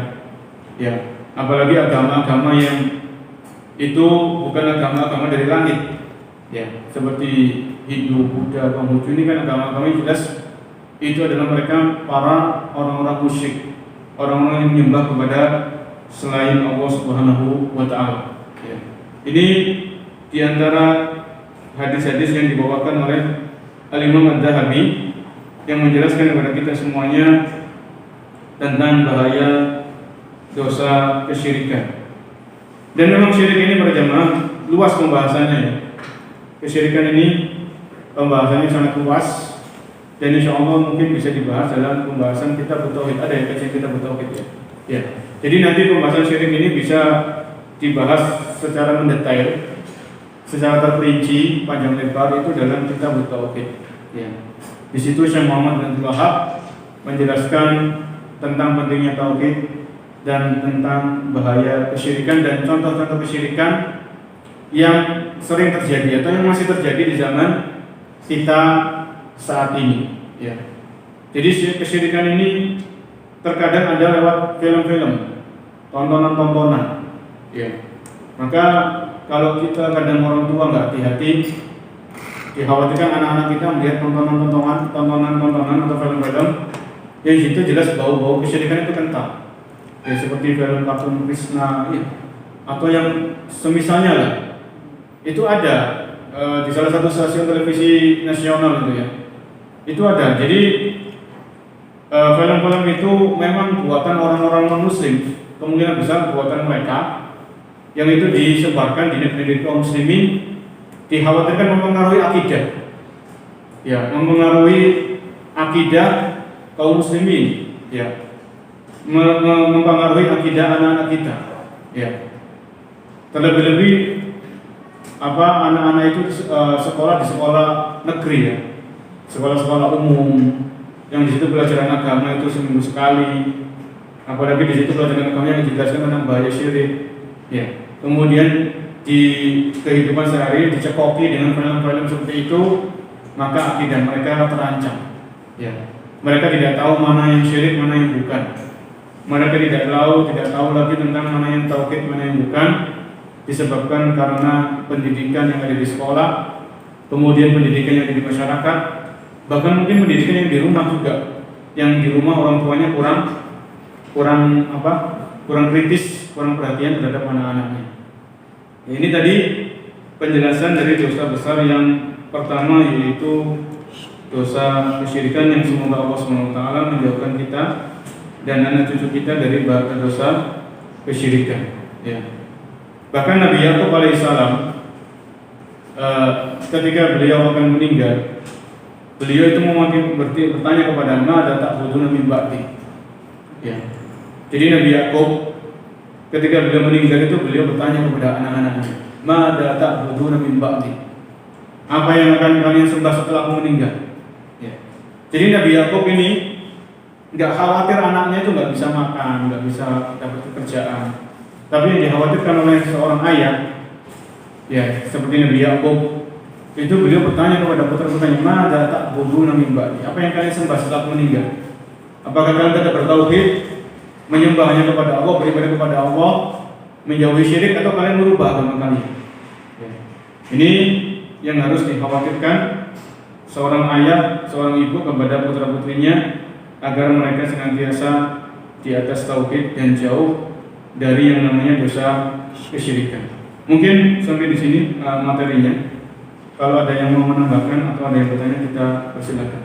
A: Ya, apalagi agama-agama yang itu bukan agama-agama dari langit. Ya, seperti Hindu, Buddha, Konghucu, ini kan agama-agama yang jelas itu adalah mereka para orang-orang musyrik, orang-orang yang menyembah kepada selain Allah Subhanahu wa taala. Ya. Ini di antara hadis-hadis yang dibawakan oleh Al-Imam Ad-Dahabi yang menjelaskan kepada kita semuanya tentang bahaya dosa kesyirikan. Dan memang syirik ini para jamaah luas pembahasannya ya. Kesyirikan ini pembahasannya sangat luas dan insya Allah mungkin bisa dibahas dalam pembahasan kitab tauhid. Ada yang kajian kitab tauhid ya. Ya. Jadi nanti pembahasan syirik ini bisa dibahas secara mendetail, secara terperinci, panjang lebar itu dalam kitab tauhid. Ya. Di situ Syekh Muhammad bin Abdul Wahab menjelaskan tentang pentingnya tauhid dan tentang bahaya kesyirikan dan contoh-contoh kesyirikan yang sering terjadi atau yang masih terjadi di zaman kita saat ini. Ya. Jadi kesyirikan ini terkadang ada lewat film-film, tontonan-tontonan. Ya. Maka kalau kita kadang orang tua nggak hati-hati, dikhawatirkan anak-anak kita melihat tontonan-tontonan atau film-film yang itu jelas bau-bau kesyirikan itu kental. Ya, seperti film kartun Krishna, ya, atau yang semisalnya lah. Itu ada di salah satu stasiun televisi nasional itu ya. Itu ada. Jadi Film-film itu memang buatan orang-orang non-muslim, kemungkinan besar buatan mereka yang itu disebarkan di negeri kaum muslimin, dikhawatirkan mempengaruhi akidah, ya, mempengaruhi akidah kaum muslimin, ya, mempengaruhi akidah anak-anak kita, ya. Terlebih-lebih anak-anak itu sekolah di sekolah negeri, ya, sekolah-sekolah umum yang di situ pelajaran agama itu seminggu sekali, apalagi di situ pelajaran agama yang dijelaskan tentang bahaya syirik, ya. Kemudian di kehidupan sehari dicekoki dengan film-film seperti itu, maka akidah mereka terancam, ya. Mereka tidak tahu mana yang syirik, mana yang bukan. Mereka tidak tahu lagi tentang mana yang tauhid, mana yang bukan, disebabkan karena pendidikan yang ada di sekolah, kemudian pendidikan yang ada di masyarakat, bahkan mungkin pendidikan yang di rumah juga, yang di rumah orang tuanya kurang kritis, kurang perhatian terhadap anak-anaknya. Ini tadi penjelasan dari dosa besar yang pertama, yaitu dosa kesyirikan, yang semoga Allah SWT menjauhkan kita dan anak cucu kita dari bahaya dosa kesyirikan, ya. Bahkan Nabi Yakub alaihissalam ketika beliau akan meninggal, beliau itu bertanya kepada Mada ta'buduna min ba'di, ya. Jadi Nabi Yakub ketika beliau meninggal itu beliau bertanya kepada anak-anaknya, Mada ta'buduna min ba'di, apa yang akan kalian sembah setelah aku meninggal, ya. Jadi Nabi Yakub ini nggak khawatir anaknya itu nggak bisa makan, nggak bisa dapat pekerjaan, tapi yang dikhawatirkan oleh seorang ayah, ya, seperti Nabi Yakub itu, beliau bertanya kepada putra-putranya, Mada ta'buduna min ba'di, apa yang kalian sembah setelah aku meninggal? Apakah kalian tetap bertauhid, menyembah hanya kepada Allah, beribadah kepada Allah, menjauhi syirik, atau kalian merubah agama kalian? Ya. Ini yang harus dikhawatirkan seorang ayah, seorang ibu kepada putra-putrinya, agar mereka senantiasa di atas tauhid dan jauh dari yang namanya dosa kesyirikan. Mungkin sampai di sini materinya. Kalau ada yang mau menambahkan atau ada yang bertanya, kita persilakan.